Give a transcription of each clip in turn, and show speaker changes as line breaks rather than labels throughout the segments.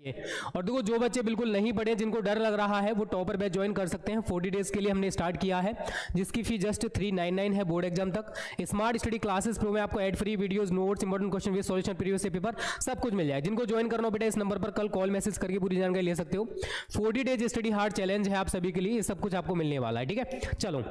और देखो जो बच्चे बिल्कुल नहीं पढ़े, जिनको डर लग रहा है, वो टॉपर बैच ज्वाइन कर सकते हैं। 40 डेज के लिए हमने स्टार्ट किया है, जिसकी फी जस्ट 399 है बोर्ड एग्जाम तक। स्मार्ट स्टडी क्लासेस प्रो में आपको ad free videos, notes, important question with solution, previous paper सब कुछ मिल जाए। जिनको ज्वाइन करना हो बेटा इस नंबर पर कल कॉल मैसेज करके पूरी जानकारी ले सकते हो। 40 डेज स्टडी हार्ड चैलेंज है आप सभी के लिए, ये सब कुछ आपको मिलने वाला है। ठीक है, चलो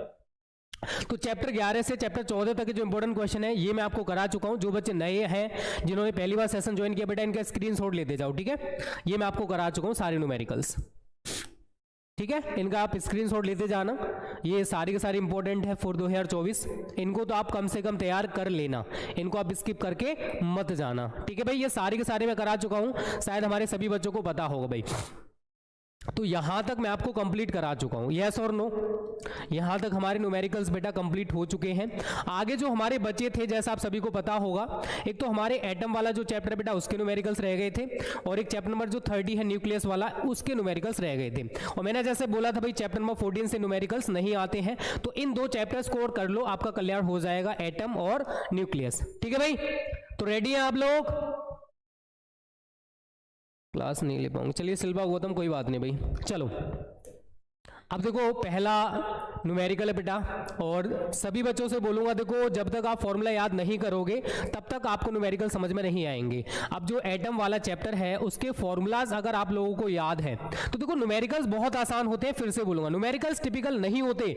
तो चैप्टर 11 से चैप्टर 14 तक के जो इंपॉर्टेंट क्वेश्चन है ये मैं आपको करा चुका हूं। जो बच्चे नए हैं, जिन्होंने पहली बार सेशन ज्वाइन किया, बेटा इनका स्क्रीनशॉट लेते जाओ। ठीक है, ये मैं आपको करा चुका हूं सारे न्यूमेरिकल्स। ठीक है, इनका आप स्क्रीनशॉट लेते जाना। ये सारी के सारी इंपॉर्टेंट है फॉर 2024। इनको तो आप कम से कम तैयार कर लेना, इनको आप स्किप करके मत जाना। ठीक है भाई, ये सारे के सारे मैं करा चुका हूं, शायद हमारे सभी बच्चों को पता होगा भाई। तो यहां तक मैं आपको कंप्लीट करा चुका हूं, यस और नो? यहां तक हमारे न्यूमेरिकल्स बेटा कंप्लीट हो चुके हैं। आगे जो हमारे बचे थे, जैसा आप सभी को पता होगा, एक तो हमारे एटम वाला जो चैप्टर बेटा उसके न्यूमेरिकल्स रह गए थे, और एक चैप्टर नंबर जो 30 है न्यूक्लियस वाला, उसके न्यूमेरिकल्स रह गए थे। और मैंने जैसे बोला था भाई चैप्टर नंबर 14 से न्यूमेरिकल्स नहीं आते हैं, तो इन दो चैप्टर्स को और कर लो, आपका कल्याण हो जाएगा, एटम और न्यूक्लियस। ठीक है भाई, तो रेडी हैं आप लोग? क्लास नहीं ले पाऊंगा, चलिए सिल्वा गौतम कोई बात नहीं भाई। चलो अब देखो पहला न्यूमेरिकल है बेटा, और सभी बच्चों से बोलूंगा देखो जब तक आप फॉर्मूला याद नहीं करोगे तब तक आपको न्यूमेरिकल समझ में नहीं आएंगे। अब जो एटम वाला चैप्टर है उसके फॉर्मूलाज अगर आप लोगों को याद है तो देखो न्यूमेरिकल्स बहुत आसान होते हैं। फिर से बोलूंगा न्यूमेरिकल्स टिपिकल नहीं होते,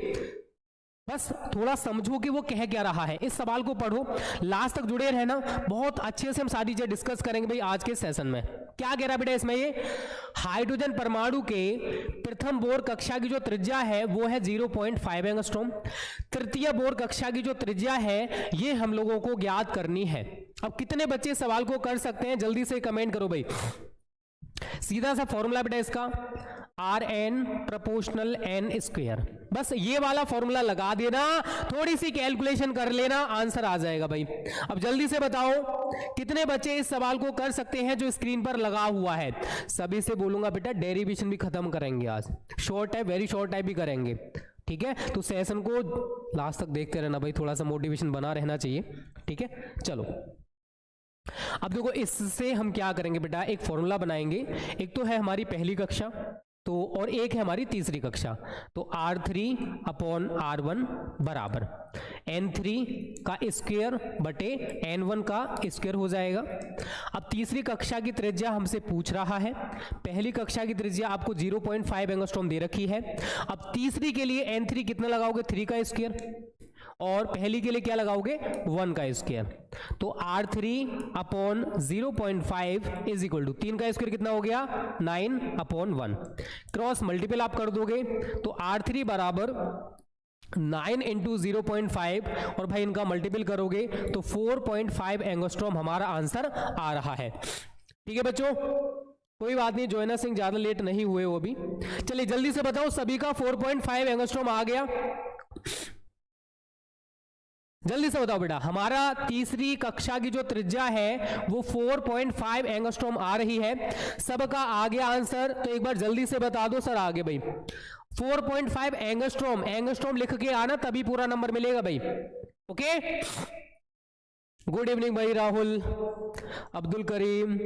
बस थोड़ा समझो कि वो कह क्या रहा है। इस सवाल को पढ़ो, लास्ट तक जुड़े रहना, बहुत अच्छे से हम सारी चीजें डिस्कस करेंगे भाई आज के सेशन में। क्या कह रहा है बेटा इसमें? ये हाइड्रोजन परमाणु के प्रथम बोर कक्षा की जो त्रिज्या है वो है 0.5 एंगस्ट्रॉम। तृतीय बोर कक्षा की जो त्रिज्या है ये हम लोगों को ज्ञात करनी है। अब कितने बच्चे सवाल को कर सकते हैं, जल्दी से कमेंट करो भाई। सीधा सा फॉर्मूला बेटा इसका Rn प्रोपोर्शनल n स्क्वायर, बस ये वाला फॉर्मूला लगा देना, थोड़ी सी कैलकुलेशन कर लेना, आंसर आ जाएगा भाई। अब जल्दी से बताओ कितने बच्चे इस सवाल को कर सकते हैं जो स्क्रीन पर लगा हुआ है। सभी से बोलूंगा बेटा डेरिवेशन भी खत्म करेंगे आज, short type very short type भी करेंगे। ठीक है, तो सेशन को लास्ट तक देखते रहना भाई, थोड़ा सा मोटिवेशन बना रहना चाहिए। ठीक है, चलो अब देखो इससे हम क्या करेंगे बेटा, एक फॉर्मूला बनाएंगे। एक तो है हमारी पहली कक्षा तो, और एक है हमारी तीसरी कक्षा। तो R3 अपॉन R1 बराबर N3 का स्क्वायर बटे N1 का स्क्वायर हो जाएगा। अब तीसरी कक्षा की त्रिज्या हमसे पूछ रहा है, पहली कक्षा की त्रिज्या आपको 0.5 एंगस्ट्रॉम दे रखी है। अब तीसरी के लिए N3 कितना लगाओगे? 3 का स्क्वायर, और पहली के लिए क्या लगाओगे? 1 का स्क्वायर। तो R3 upon 0.5 is equal to 3 का स्क्वायर कितना हो गया? 9 अपॉन 1। क्रॉस मल्टीपल आप कर दोगे तो R3 बराबर 9 इंटू 0.5, और भाई इनका मल्टीपल करोगे तो 4.5 एंगस्ट्रॉम हमारा आंसर आ रहा है। ठीक है बच्चों, कोई बात नहीं, जोयना सिंह ज्यादा लेट नहीं हुए वो भी। चलिए जल्दी से बताओ, सभी का 4.5 एंगस्ट्रॉम आ गया? जल्दी से बताओ बेटा, हमारा तीसरी कक्षा की जो त्रिज्या है वो 4.5 एंगस्ट्रॉम आ रही है। सबका आ गया आंसर, तो एक बार जल्दी से बता दो सर आगे भाई। 4.5 एंगस्ट्रॉम, एंगस्ट्रॉम लिख के आना तभी पूरा नंबर मिलेगा भाई। ओके, गुड इवनिंग भाई राहुल, अब्दुल करीम,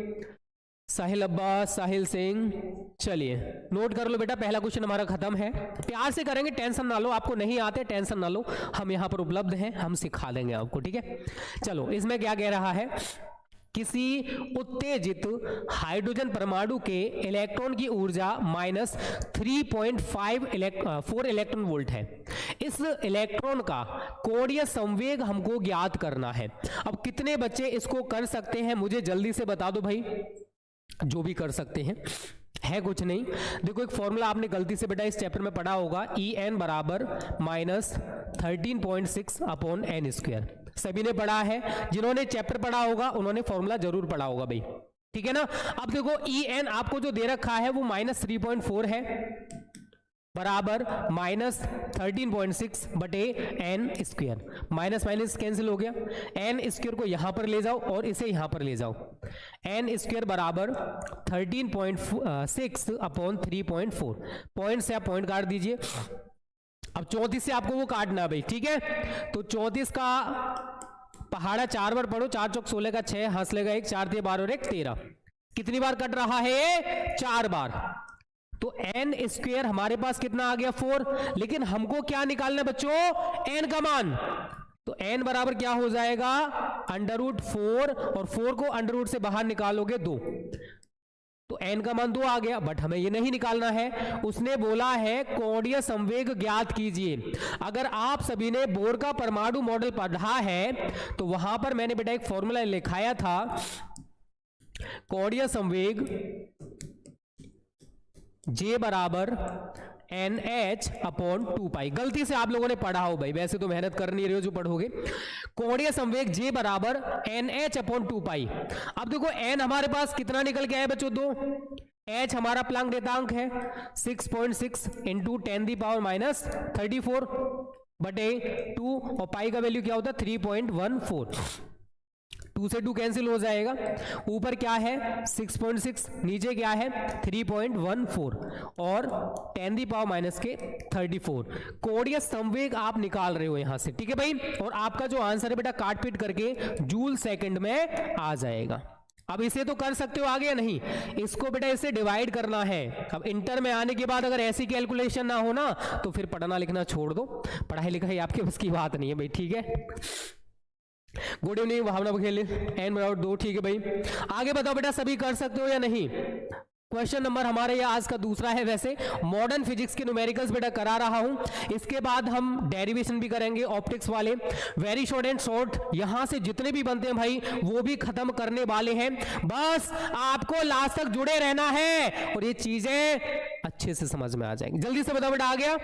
साहिल अब्बास, साहिल सिंह। चलिए नोट कर लो बेटा, पहला क्वेश्चन हमारा खत्म है। प्यार से करेंगे, टेंशन ना लो, आपको नहीं आते टेंशन ना लो, हम यहाँ पर उपलब्ध हैं, हम सिखा देंगे आपको। ठीक है, चलो इसमें क्या कह रहा है, किसी उत्तेजित हाइड्रोजन परमाणु के इलेक्ट्रॉन की ऊर्जा माइनस 3.4 इलेक्ट्रॉन वोल्ट है। इस इलेक्ट्रॉन का कोणीय संवेग हमको ज्ञात करना है। अब कितने बच्चे इसको कर सकते हैं मुझे जल्दी से बता दो भाई, जो भी कर सकते हैं, है कुछ नहीं। देखो एक फॉर्मूला आपने गलती से बेटा इस चैप्टर में पढ़ा होगा, En बराबर माइनस 13.6 अपॉन n स्क्वायर। सभी ने पढ़ा है, जिन्होंने चैप्टर पढ़ा होगा उन्होंने फॉर्मूला जरूर पढ़ा होगा भाई। ठीक है ना। अब देखो En आपको जो दे रखा है वो माइनस 3.4 है, बराबर माइनस 13.6 बटे n square. Minus minus cancel हो गया, n स्क्वायर को यहां पर ले जाओ और इसे यहां पर ले जाओ। n स्क्वायर बराबर 13.6 अपॉन 3.4। पॉइंट से आप पॉइंट काट दीजिए। अब 34 से आपको वो काटना है भाई। ठीक है, तो 34 का पहाड़ा 4 बार पढ़ो, 4 चौक 16 का 6, हंस लेगा 1, 4 3 12 और 1 13। कितनी बार कट रहा है ये? 4 बार। तो एन स्क्वायर हमारे पास कितना आ गया? 4। लेकिन हमको क्या निकालना है बच्चों? एन का मान। तो एन बराबर क्या हो जाएगा? √4, और 4 को √ से बाहर निकालोगे 2, तो n का मान 2 आ गया। बट हमें ये नहीं निकालना है, उसने बोला है कोणीय संवेग ज्ञात कीजिए। अगर आप सभी ने बोर का परमाणु मॉडल पढ़ा है तो वहां पर मैंने बेटा एक फॉर्मूला लिखाया था, कोणीय संवेग J बराबर NH/2π। गलती से आप लोगों ने पढ़ा हो भाई, वैसे तो मेहनत कर नहीं रहे हो जो पढ़ोगे। कोणीय संवेग J बराबर NH/2π। अब देखो n हमारे पास कितना निकल के आया बच्चों? 2। h हमारा प्लांक निर्देशांक है 6.6 इंटू 10⁻34 बटे 2, और पाई का वैल्यू क्या होता है? 3.14। 2 से 2 कैंसिल हो जाएगा। ऊपर क्या है? 6.6, नीचे क्या है? 3.14 और 10⁻34। कोणीय संवेग आप निकाल रहे हो यहां से, ठीक है भाई। और आपका जो आंसर है बेटा काट पीट करके जूल सेकंड में आ जाएगा। अब इसे तो कर सकते हो आगे या नहीं? इसको बेटा इससे डिवाइड करना है। अब इंटर में आने के बाद अगर ऐसी कैलकुलेशन ना हो ना तो फिर पढ़ना लिखना छोड़ दो, पढ़ाई लिखाई आपके बस की बात नहीं है भाई, ठीक है। गुड इवनिंग भावना बघेल, n बराबर 2, ठीक है भाई। आगे बताओ बेटा सभी कर सकते हो या नहीं? क्वेश्चन नंबर हमारे ये आज का दूसरा है। वैसे मॉडर्न फिजिक्स के न्यूमेरिकल्स बेटा करा रहा हूं, इसके बाद हम डेरिवेशन भी करेंगे ऑप्टिक्स वाले। वेरी शॉर्ट एंड शॉर्ट यहां से जितने भी बनते हैं भाई वो भी खत्म करने वाले हैं। बस आपको लास्ट तक जुड़े रहना है और ये चीजें अच्छे से समझ में आ जाएंगी। जल्दी से बताओ बेटा, आ गया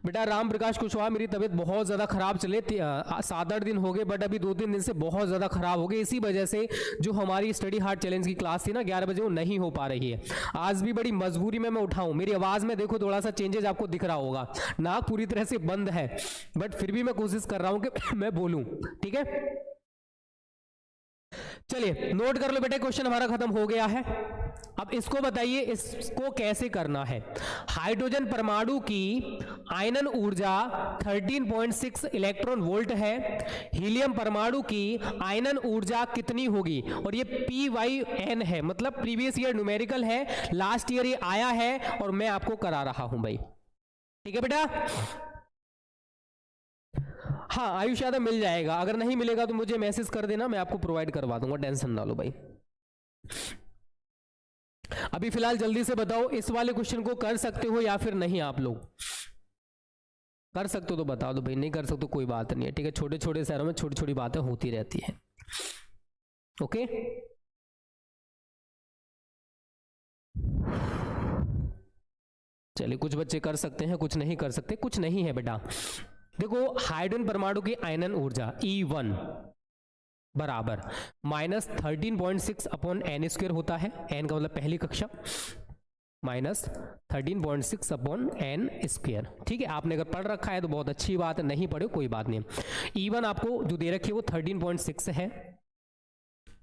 बेटा? राम प्रकाश कुशवाहा, मेरी तबीयत बहुत ज़्यादा खराब चले 7-8 दिन हो गए, बट अभी 2-3 दिन से बहुत ज़्यादा खराब हो गई। इसी वजह से जो हमारी स्टडी हार्ड चैलेंज की क्लास थी ना 11 बजे, वो नहीं हो पा रही है। आज भी बड़ी मजबूरी में मैं उठाऊं। मेरी आवाज़ में देखो थोड़ा सा चेंजेस आपको दिख रहा होगा, नाक पूरी तरह से बंद है, बट फिर भी मैं कोशिश कर रहा हूं कि मैं बोलूं, ठीक है। चलिए नोट कर लो बेटे, क्वेश्चन हमारा खत्म हो गया है। अब इसको बताइए इसको कैसे करना है। हाइड्रोजन परमाणु की आयनन ऊर्जा 13.6 इलेक्ट्रॉन वोल्ट है। हीलियम परमाणु की आयनन ऊर्जा कितनी होगी? और ये PYN है, मतलब प्रीवियस ईयर न्यूमेरिकल है, लास्ट ईयर ये आया है और मैं आपको करा रहा हूं भाई, ठीक है बेटा। हाँ आयुष यादव मिल जाएगा, अगर नहीं मिलेगा तो मुझे मैसेज कर देना, मैं आपको प्रोवाइड करवा दूंगा, टेंशन ना लो भाई। अभी फिलहाल जल्दी से बताओ इस वाले क्वेश्चन को कर सकते हो या फिर नहीं? आप लोग कर सकते हो तो बता दो भाई, नहीं कर सकते तो कोई बात नहीं है, ठीक है। छोटे छोटे शहरों में छोटी छोटी बातें होती रहती हैं, ओके। चलिए कुछ बच्चे कर सकते हैं, कुछ नहीं कर सकते। कुछ नहीं है बेटा, देखो हाइड्रोजन परमाणु की आयनन ऊर्जा E1 बराबर -13.6 अपॉन n² होता है। n का मतलब पहली कक्षा, -13.6 अपॉन n², ठीक है। आपने अगर पढ़ रखा है तो बहुत अच्छी बात है, नहीं पढ़े कोई बात नहीं। E1 आपको जो दे रखी है वो 13.6 है।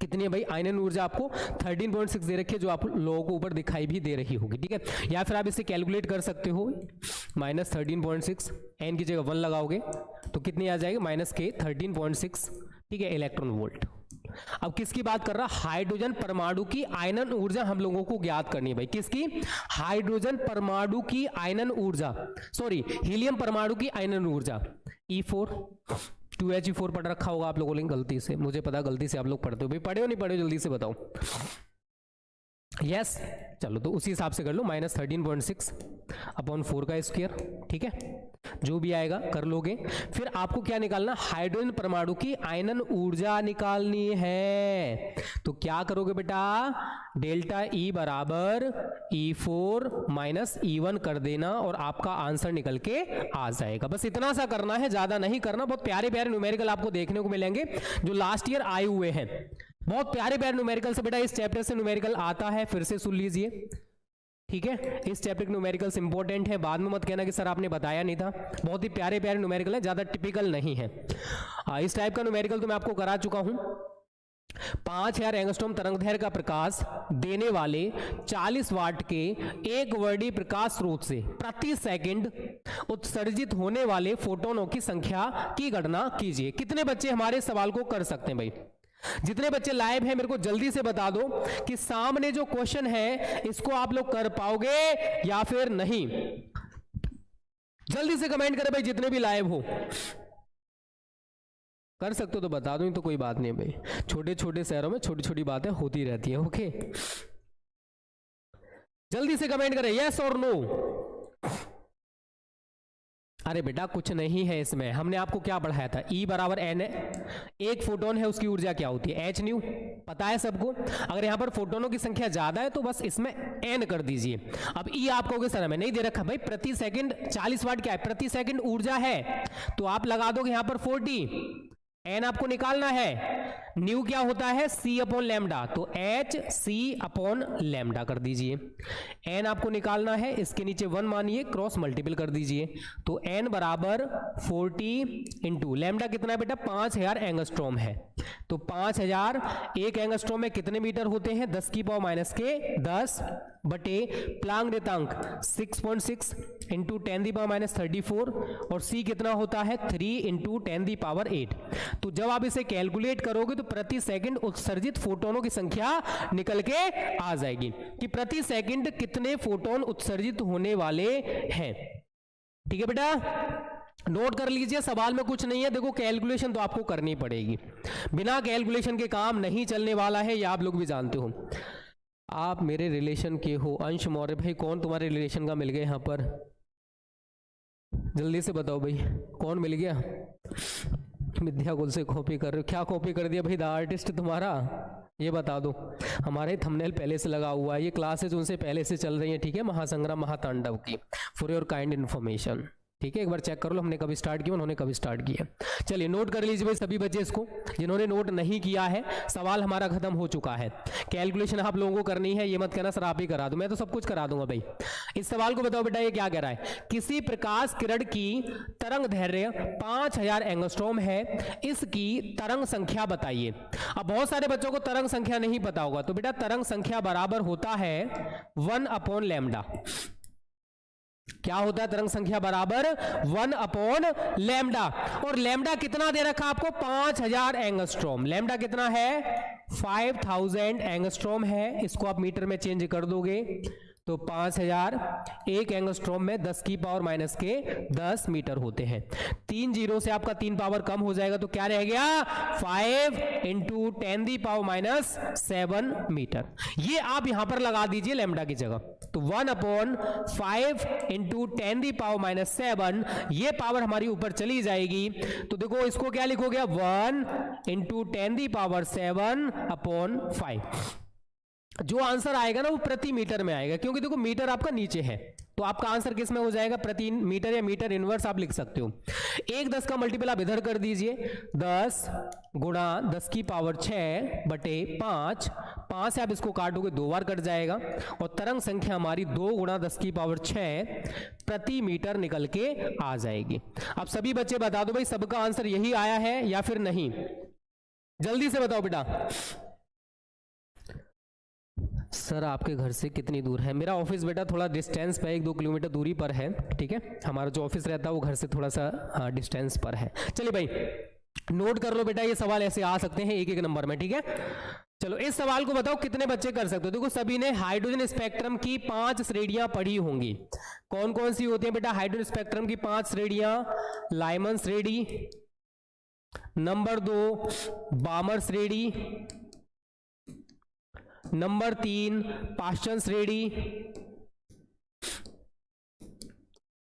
कितनी है भाई आयनन ऊर्जा? आपको 13.6 दे रखी है, जो आप लोगों को ऊपर दिखाई भी दे रही होगी, ठीक है। या फिर आप इसे कैलकुलेट कर सकते हो, -13.6 n की जगह 1 लगाओगे तो कितनी आ जाएगी? -13.6, ठीक है, इलेक्ट्रॉन वोल्ट। अब किसकी बात कर रहा? हाइड्रोजन परमाणु की आयनन ऊर्जा हम लोगों को ज्ञात करनी है भाई। किसकी? हाइड्रोजन परमाणु की आयनन ऊर्जा, सॉरी हीलियम परमाणु की आयनन ऊर्जा E4। 2He4 पढ़ रखा होगा आप लोगों ने गलती से, मुझे पता गलती से आप लोग पढ़ते हो भाई। पढ़े हो नहीं पढ़े हो जल्दी से बताओ। यस चलो तो उसी हिसाब से कर लो, -13.6 अपॉन 4 का स्क्वायर, ठीक है। जो भी आएगा कर लोगे। फिर आपको क्या निकालना? हाइड्रोजन परमाणु की आयनन ऊर्जा निकालनी है। तो क्या करोगे बेटा? डेल्टा E बराबर E4 माइनस E1 कर देना और आपका आंसर निकल के आ जाएगा। बस इतना सा करना है, ज्यादा नहीं करना। बहुत प्यारे प्यारे न्यूमेरिकल आपको देखने को मिलेंगे जो लास्ट ईयर आए हुए हैं। बहुत प्यारे प्यारे न्यूमेरिकल से बेटा इस चैप्टर से न्यूमेरिकल आता है, फिर से सुन लीजिए, ठीक है। इस चैप्टर के न्यूमेरिकल्स इंपॉर्टेंट है, बाद में मत कहना कि सर आपने बताया नहीं था। बहुत ही प्यारे प्यारे न्यूमेरिकल है, ज्यादा टिपिकल नहीं है। इस टाइप का न्यूमेरिकल तो मैं आपको करा चुका हूं। 5000 एंगस्ट्रॉम तरंगदैर्घ्य का प्रकाश देने वाले 40 वाट के एक वर्डी प्रकाश स्रोत से प्रति सेकंड उत्सर्जित होने वाले फोटोनों की संख्या की गणना कीजिए। कितने बच्चे हमारे सवाल को कर सकते हैं भाई? जितने बच्चे लाइव हैं मेरे को जल्दी से बता दो कि सामने जो क्वेश्चन है इसको आप लोग कर पाओगे या फिर नहीं। जल्दी से कमेंट करें भाई, जितने भी लाइव हो। कर सकते हो तो बता दो, तो कोई बात नहीं भाई, छोटे छोटे शहरों में छोटी छोटी बातें होती रहती है। ओके, जल्दी से कमेंट करें यस और नो। अरे बेटा कुछ नहीं है इसमें, हमने आपको क्या पढ़ाया था, E बराबर एन है, एक फोटोन है उसकी ऊर्जा क्या होती है, एच न्यू, पता है सबको। अगर यहां पर फोटोनों की संख्या ज्यादा है तो बस इसमें एन कर दीजिए। अब E आप कहोगे सर हमें नहीं दे रखा, भाई प्रति सेकंड 40 वाट क्या है, प्रति सेकंड ऊर्जा है, तो आप लगा दोगे यहां पर 40, एन आपको निकालना है, न्यू क्या होता है सी अपॉन लैम्डा, तो एच सी अपॉन लैम्डा कर दीजिए। एन आपको निकालना है, इसके नीचे 1 मानिए, क्रॉस मल्टीपल कर दीजिए, तो एन बराबर 40 इंटू लैम्डा कितना है बेटा 5000 एंगस्ट्रॉम है, तो 5000 एक एंगस्ट्रॉम में कितने मीटर होते हैं 10 की पावर माइनस के 10 बटे प्लांक निर्देशांक 6.6 इंटू 10 की पावर माइनस 34 और सी कितना होता है 3 इंटू 10 की पावर 8। तो जब आप इसे कैलकुलेट करोगे तो प्रति सेकंड उत्सर्जित फोटोनों की संख्या निकल के आ जाएगी कि प्रति सेकंड कितने फोटोन उत्सर्जित होने वाले हैं। ठीक है बेटा, नोट कर लीजिए, सवाल में कुछ नहीं है, देखो कैलकुलेशन तो आपको करनी पड़ेगी, बिना कैलकुलेशन के काम नहीं चलने वाला है, ये आप लोग भी जानते हो। आप मेरे रिलेशन के हो, अंश मौर्य भाई कौन तुम्हारे रिलेशन का मिल गया यहाँ पर, जल्दी से बताओ भाई कौन मिल गया। विद्या कुल से कॉपी कर रहे हो, क्या कॉपी कर दिया भाई द आर्टिस्ट तुम्हारा, ये बता दो। हमारे थंबनेल पहले से लगा हुआ है, ये क्लासेज उनसे पहले से चल रही है, ठीक है, महासंग्राम महातांडव की, फॉर योर काइंड इन्फॉर्मेशन। ठीक है, एक बार चेक कर लो हमने कभी स्टार्ट किया, उन्होंने कभी स्टार्ट किया। चलिए नोट कर लीजिए भाई सभी बच्चे इसको, जिन्होंने नोट नहीं किया है, सवाल हमारा खत्म हो चुका है, कैलकुलेशन आप लोगों को करनी है, ये मत कहना सर आप ही करा दो, मैं तो सब कुछ करा दूंगा भाई। इस सवाल को बताओ बेटा ये क्या कह रहा है, किसी प्रकाश किरण की तरंग दैर्घ्य 5000 एंगस्ट्रॉम है, इसकी तरंग संख्या बताइए। अब बहुत सारे बच्चों को तरंग संख्या नहीं पता होगा, तो बेटा तरंग संख्या बराबर होता है 1 अपॉन लैम्डा। क्या होता है तरंग संख्या बराबर 1 अपॉन लैम्डा, और लैम्डा कितना दे रखा आपको 5000 एंगस्ट्रॉम, लैम्डा कितना है 5000 एंगस्ट्रॉम है, इसको आप मीटर में चेंज कर दोगे तो 5000 एक एंगस्ट्रॉम में 10 की पावर माइनस के 10 मीटर होते हैं। 3 जीरो से आपका 3 पावर कम हो जाएगा, तो क्या रह गया 5 into 10 the power minus 7 metre. ये आप यहां पर लगा दीजिए लैम्डा की जगह, तो 1 upon 5 into 10 the power minus 7, ये पावर हमारी ऊपर चली जाएगी, तो देखो इसको क्या लिखोगे 1 इंटू 10 दी पावर 7 अपॉन 5। जो आंसर आएगा ना वो प्रति मीटर में आएगा, क्योंकि देखो मीटर आपका नीचे है, तो आपका आंसर किस में हो जाएगा प्रति मीटर या मीटर इनवर्स आप लिख सकते हो। 1 10 का मल्टीपल आप इधर कर दीजिए, 10 गुणा 10 की पावर 6 बटे 5, 5 से आप इसको काटोगे 2 बार कट जाएगा, और तरंग संख्या हमारी 2 गुणा 10 की पावर 6 प्रति मीटर निकल के आ जाएगी। अब सभी बच्चे बता दो भाई सबका आंसर यही आया है या फिर नहीं, जल्दी से बताओ बेटा। सर आपके घर से कितनी दूर है, मेरा ऑफिस बेटा थोड़ा डिस्टेंस पे 1-2 किलोमीटर दूरी पर है, ठीक है, हमारा जो ऑफिस रहता है वो घर से थोड़ा सा डिस्टेंस पर है। चलिए भाई नोट कर लो बेटा, ये सवाल ऐसे आ सकते हैं एक एक नंबर में, ठीक है। चलो इस सवाल को बताओ कितने बच्चे कर सकते हो। देखो सभी ने हाइड्रोजन स्पेक्ट्रम की 5 श्रेणियां पढ़ी होंगी, कौन कौन सी होती है बेटा हाइड्रोजन स्पेक्ट्रम की 5 श्रेणियां, लाइमन श्रेणी, नंबर 2 बामर श्रेणी, नंबर 3 पाश्चन श्रेणी,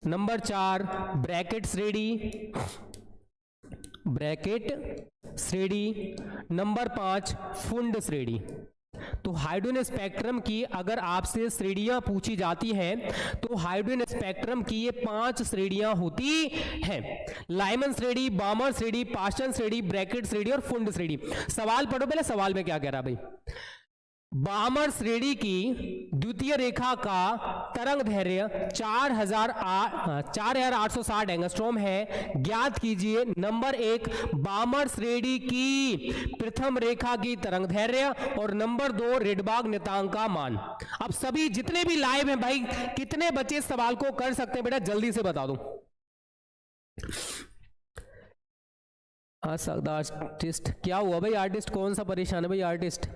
नंबर 4 ब्रैकेट श्रेणी, नंबर 5 फुंड श्रेणी। तो हाइड्रोजन स्पेक्ट्रम की अगर आपसे श्रेणियां पूछी जाती हैं तो हाइड्रोजन स्पेक्ट्रम की ये 5 श्रेणियां होती हैं, लाइमन श्रेणी, बामर श्रेणी, पाश्चन श्रेणी, ब्रैकेट श्रेणी और फुंड श्रेणी। सवाल पढ़ो पहले, सवाल में क्या कह रहा भाई, बामर श्रेणी की द्वितीय रेखा का तरंग दैर्घ्य 4860 एंगस्ट्रॉम है, ज्ञात कीजिए नंबर 1 बामर श्रेणी की प्रथम रेखा की तरंग दैर्घ्य और नंबर 2 रेडबाग नियतांक का मान। अब सभी जितने भी लाइव हैं भाई कितने बच्चे इस सवाल को कर सकते हैं बेटा जल्दी से बता दो। आर्टिस्ट क्या हुआ भाई? आर्टिस्ट कौन सा परेशान है भाई? आर्टिस्ट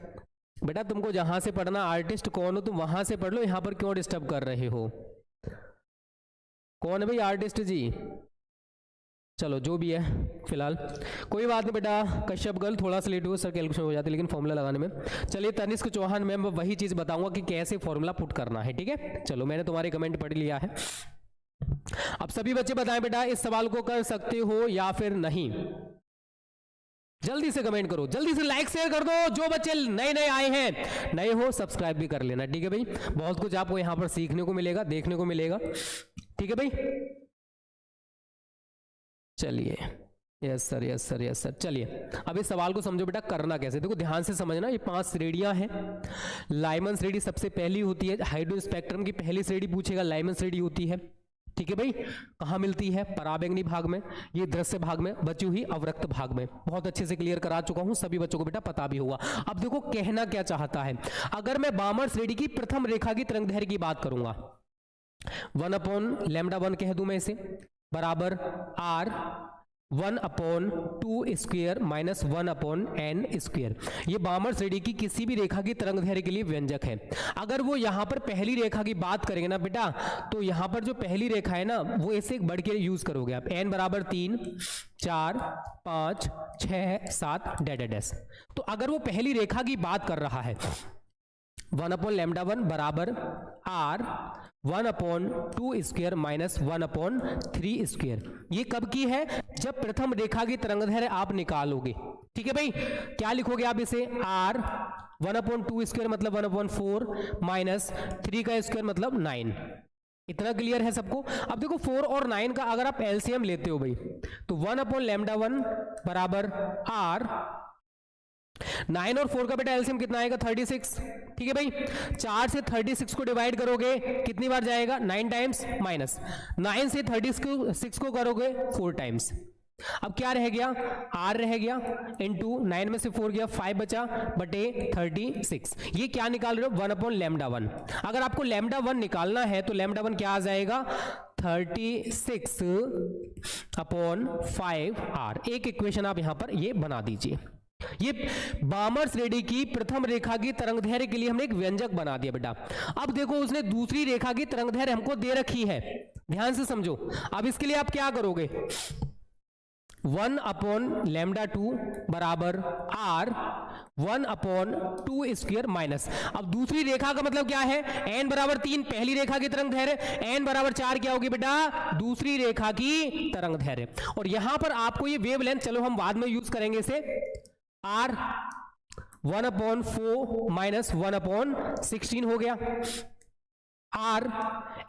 बेटा तुमको जहां से पढ़ना, आर्टिस्ट कौन हो तुम वहां से पढ़ लो, यहां पर क्यों डिस्टर्ब कर रहे हो? कौन है भाई आर्टिस्ट जी? चलो जो भी है फिलहाल कोई बात नहीं बेटा। कश्यप गर्ल थोड़ा सा लेट हुआ सर, कैलकुलेशन हो जाती है लेकिन फॉर्मूला लगाने में। चलिए तनिष्क चौहान मैम वही चीज़ बताऊंगा कि कैसे फॉर्मूला पुट करना है, ठीक है। चलो मैंने तुम्हारे कमेंट पढ़ लिया है। अब सभी बच्चे बताएं बेटा इस सवाल को कर सकते हो या फिर नहीं? जल्दी से कमेंट करो, जल्दी से लाइक शेयर कर दो। जो बच्चे नए नए आए हैं, नए हो सब्सक्राइब भी कर लेना, ठीक है भाई। बहुत कुछ आपको यहाँ पर सीखने को मिलेगा, देखने को मिलेगा, ठीक है भाई। चलिए yes sir yes sir yes sir. चलिए अब इस सवाल को समझो बेटा करना कैसे। देखो ध्यान से समझना, ये 5 श्रेणियां हैं। लाइमन श्रेणी सबसे पहली होती है, हाइड्रोस्पेक्ट्रम की पहली श्रेणी पूछेगा लाइमन श्रेणी होती है, ठीक है भाई। कहाँ मिलती है? पराबैंगनी भाग में, ये दृश्य भाग में, बची हुई अवरक्त भाग में। बहुत अच्छे से क्लियर करा चुका हूं, सभी बच्चों को बेटा पता भी होगा। अब देखो कहना क्या चाहता है, अगर मैं बामर श्रेणी की प्रथम रेखा की तरंगदैर्घ्य की बात करूंगा, 1/λ1 कह दूं मैं इसे, बराबर R 1/2 square minus 1/n square. ये बामर श्रेणी की किसी भी रेखा की तरंगदैर्घ्य के लिए व्यंजक है। अगर वो यहां पर पहली रेखा की बात करेंगे ना बेटा, तो यहां पर जो पहली रेखा है ना, वो ऐसे बढ़ के यूज करोगे आप, n बराबर 3 4 5 6 7 डैश। तो अगर वो पहली रेखा की बात कर रहा है, 1/λ1 बराबर R 1/2 स्क्वायर माइनस 1/3 स्क्वायर। ये कब की है? जब प्रथम रेखा की तरंगदैर्घ्य आप निकालोगे, ठीक है भाई। क्या लिखोगे आप इसे? R 1/2 स्क्वायर मतलब 1/4 माइनस 3 का स्क्वायर मतलब 9। इतना क्लियर है सबको? अब देखो 4 और 9 का अगर आप एलसीएम लेते हो भाई, तो 1/λ1 बराबर R, 9 और 4 का बेटा एलसीएम कितना आएगा? 36, ठीक है भाई। 4 से 36 को डिवाइड करोगे कितनी बार जाएगा? 9 टाइम्स, माइनस 9 से 36 को करोगे 4 टाइम्स। अब क्या रह गया? R रह गया, इंटू 9 में से 4 गया, 5 बचा बटे 36। ये क्या निकाल रहे हो? 1/λ1। अगर आपको λ1 निकालना है तो λ1 क्या आ जाएगा? 36/5R। एक इक्वेशन आप यहां पर ये बना दीजिए। ये बामर श्रेणी की प्रथम रेखा की तरंगदैर्घ्य के लिए हमने एक व्यंजक बना दिया बेटा। अब देखो उसने दूसरी रेखा की तरंगदैर्घ्य हमको दे रखी है, ध्यान से समझो। अब इसके लिए आप क्या करोगे? 1/λ2 बराबर R 1/2 स्क्वायर माइनस, अब दूसरी रेखा का मतलब क्या है? n बराबर 3 पहली रेखा की तरंगदैर्घ्य, n बराबर 4 क्या होगी बेटा? दूसरी रेखा की तरंगदैर्घ्य। और यहां पर आपको ये वेवलेंथ, चलो हम बाद में यूज करेंगे इसे, R 1/4 माइनस 1/16 हो गया। R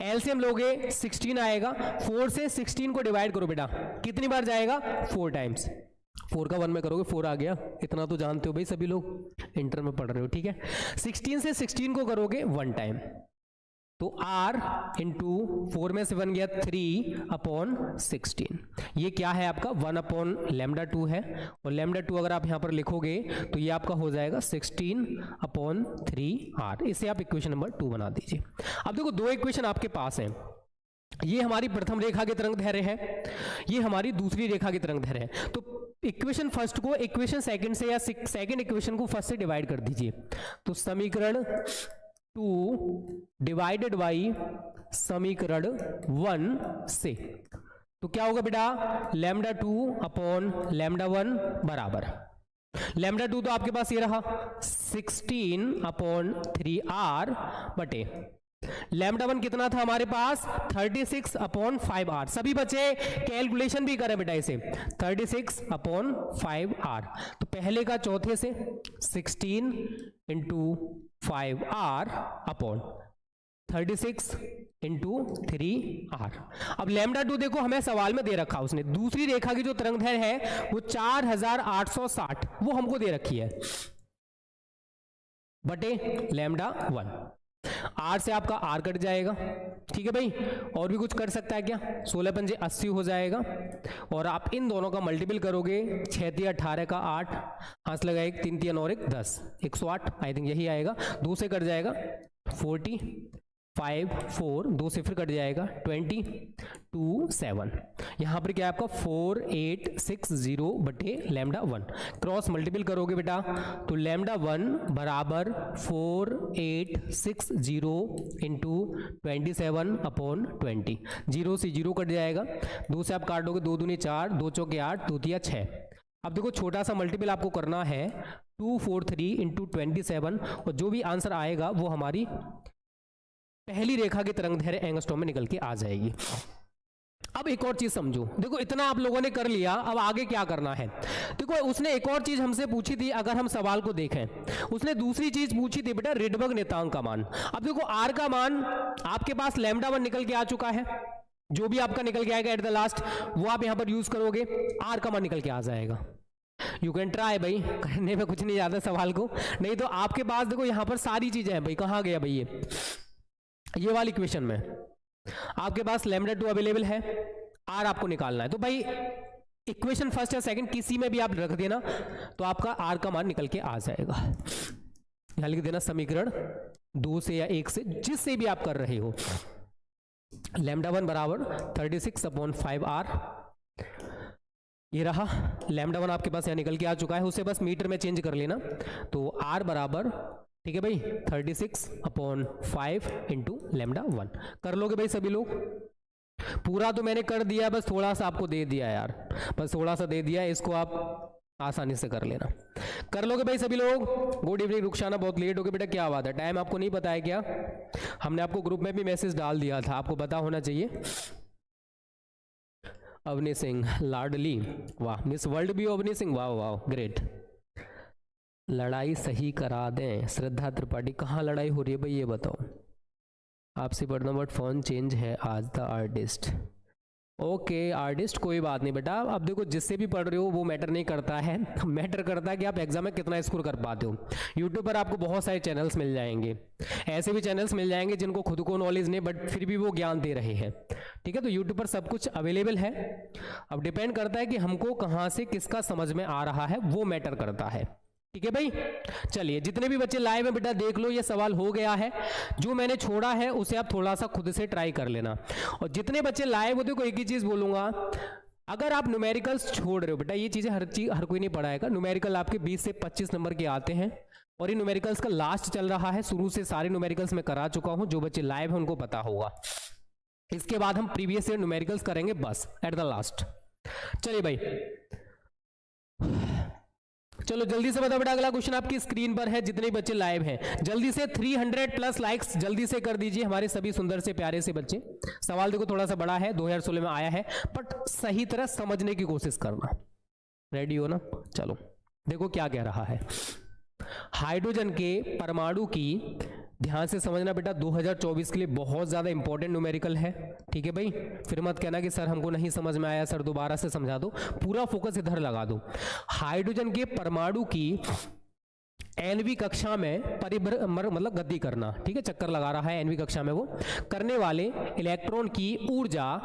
एलसीएम लोगे 16 आएगा, 4 से 16 को डिवाइड करो बेटा, कितनी बार जाएगा? 4 टाइम्स। 4 का 1 में करोगे 4 आ गया, इतना तो जानते हो भाई सभी लोग, इंटर में पढ़ रहे हो, ठीक है। 16 से 16 को करोगे 1 टाइम, तो R इंटू 4 में से 1 गया 3/16। ये क्या है आपका? 1/λ2 है, और λ2 अगर आप यहां पर लिखोगे तो ये आपका हो जाएगा 16/3R। इसे आप इक्वेशन नंबर 2 बना दीजिए। अब देखो 2 इक्वेशन आपके पास हैं, ये हमारी प्रथम रेखा की तरंगदैर्घ्य है, ये हमारी दूसरी रेखा की तरंगदैर्घ्य है। तो इक्वेशन फर्स्ट को इक्वेशन सेकंड से, या सेकंड इक्वेशन को फर्स्ट से डिवाइड कर दीजिए। तो समीकरण 2 डिवाइडेड बाई समीकरण 1 से, तो क्या होगा बेटा? λ2/λ1 बराबर, λ2 तो आपके पास ये रहा 16/3R बटे λ1 कितना था हमारे पास? 36/5R। सभी बच्चे कैलकुलेशन भी करें बेटा इसे, 36/5R। तो पहले का चौथे से 16 into 5R upon 36 into 3R। अब λ2 देखो हमें सवाल में दे रखा, उसने दूसरी रेखा की जो तरंगदैर्घ्य है वो 4860 वो हमको दे रखी है, बटे λ1। R से आपका R कट जाएगा, ठीक है भाई। और भी कुछ कर सकता है क्या? 16 पंजे 80 हो जाएगा, और आप इन दोनों का मल्टीपल करोगे, 6 × 18 का 8, हाथ लगा 1 3 3 और 1 10, 108 आई थिंक यही आएगा। 2 से कट जाएगा 40, 5 4 2 से फिर कट जाएगा 20 2 7। यहाँ पर क्या है आपका 4860 बटे लैम्डा 1। क्रॉस मल्टीपल करोगे बेटा तो लैम्डा 1 बराबर 4860 इंटू 27 अपॉन 20। 0 से 0 कट जाएगा, 2 से आप काटोगे 2 दूनी 4 2 चौके 8 2 तिया 6। अब देखो छोटा सा मल्टीपल आपको करना है 243 इंटू 27 और जो भी आंसर आएगा वो हमारी पहली रेखा की तरंगदैर्घ्य एंगस्ट्रॉम में निकल के आ जाएगी। अब एक और चीज समझो, देखो इतना आप लोगों ने कर लिया, अब आगे क्या करना है। देखो उसने एक और चीज हमसे पूछी थी, अगर हम सवाल को देखें उसने दूसरी चीज पूछी थी बेटा रिडबर्ग नियतांक का मान। अब देखो आर का मान आपके पास लैम्डा 1 निकल के आ चुका है, जो भी आपका निकल के आएगा एट द लास्ट वो आप यहां पर यूज करोगे, आर का मान निकल के आ जाएगा। यू कैन ट्राई भाई, करने में कुछ नहीं ज्यादा सवाल को, नहीं तो आपके पास देखो यहां पर सारी चीजें हैं भाई। कहां गया भाई ये वाली इक्वेशन में आपके पास लैम्डा 2 अवेलेबल है, आर आपको निकालना है। तो भाई इक्वेशन फर्स्ट या सेकंड किसी में भी आप रख देना तो आपका आर का मान निकल के आ जाएगा। यहां लिख देना समीकरण 2 से या 1 से, जिससे भी आप कर रहे हो। लैम्डा 1 बराबर 36/5 r, ये रहा लैम्डा 1 आपके पास यहाँ निकल के आ चुका है, उसे बस मीटर में चेंज कर लेना। तो r बराबर, ठीक है भाई, 36/5 इंटू लैम्डा 1 कर लोगे भाई सभी लोग। पूरा तो मैंने कर दिया, बस थोड़ा सा आपको दे दिया यार, बस थोड़ा सा दे दिया, इसको आप आसानी से कर लेना। कर लोगे भाई सभी लोग। गुड इवनिंग रुखसाना, बहुत लेट हो गया बेटा, क्या बात है, टाइम आपको नहीं पता है क्या? हमने आपको ग्रुप में भी मैसेज डाल दिया था, आपको पता होना चाहिए। अवनी सिंह लाडली, वाह। मिस वर्ल्ड भी अवनी सिंह, वाह वाह ग्रेट। लड़ाई सही करा दें, श्रद्धा त्रिपाठी, कहाँ लड़ाई हो रही है भाई ये बताओ। आपसे पढ़ना बट फोन चेंज है आज द आर्टिस्ट। ओके आर्टिस्ट, कोई बात नहीं बेटा। अब देखो जिससे भी पढ़ रहे हो वो मैटर नहीं करता है, मैटर करता है कि आप एग्जाम में कितना स्कोर कर पाते हो। यूट्यूब पर आपको बहुत सारे चैनल्स मिल जाएंगे, ऐसे भी चैनल्स मिल जाएंगे जिनको खुद को नॉलेज नहीं बट फिर भी वो ज्ञान दे रहे हैं, ठीक है। तो यूट्यूब पर सब कुछ अवेलेबल है, अब डिपेंड करता है कि हमको कहाँ से किसका समझ में आ रहा है, वो मैटर करता है, ठीक है भाई। चलिए जितने भी बच्चे लाइव में बेटा देख लो, ये सवाल हो गया है, जो मैंने छोड़ा है उसे आप थोड़ा सा खुद से ट्राई कर लेना। और जितने बच्चे लाइव होते को एक ही चीज बोलूंगा, अगर आप न्यूमेरिकल्स छोड़ रहे हो बेटा, ये चीजें हर कोई नहीं पढ़ाएगा। न्यूमेरिकल आपके 20 से 25 नंबर के आते हैं और ये न्यूमेरिकल्स का लास्ट चल रहा है, शुरू से सारे न्यूमेरिकल्स में करा चुका हूं, जो बच्चे लाइव हैं उनको पता होगा। इसके बाद हम प्रीवियस ईयर न्यूमेरिकल्स करेंगे बस एट द लास्ट। चलिए भाई चलो जल्दी से बताओ बेटा, अगला क्वेश्चन आपकी स्क्रीन पर है, जितने बच्चे लाइव हैं जल्दी से 300+ लाइक्स जल्दी से कर दीजिए हमारे सभी सुंदर से प्यारे से बच्चे। सवाल देखो थोड़ा सा बड़ा है, 2016 में आया है, बट सही तरह समझने की कोशिश करना। रेडी हो ना? चलो देखो क्या कह रहा है। हाइड्रोजन के परमाणु की, ध्यान से समझना बेटा, 2024 के लिए बहुत ज्यादा इंपॉर्टेंट न्यूमेरिकल है, ठीक है भाई। फिर मत कहना कि सर हमको नहीं समझ में आया, सर दोबारा से समझा दो, पूरा फोकस इधर लगा दो। हाइड्रोजन के परमाणु की एनवी कक्षा में मतलब गति करना, ठीक है, चक्कर लगा रहा है एनवी कक्षा में, वो करने वाले इलेक्ट्रॉन की ऊर्जा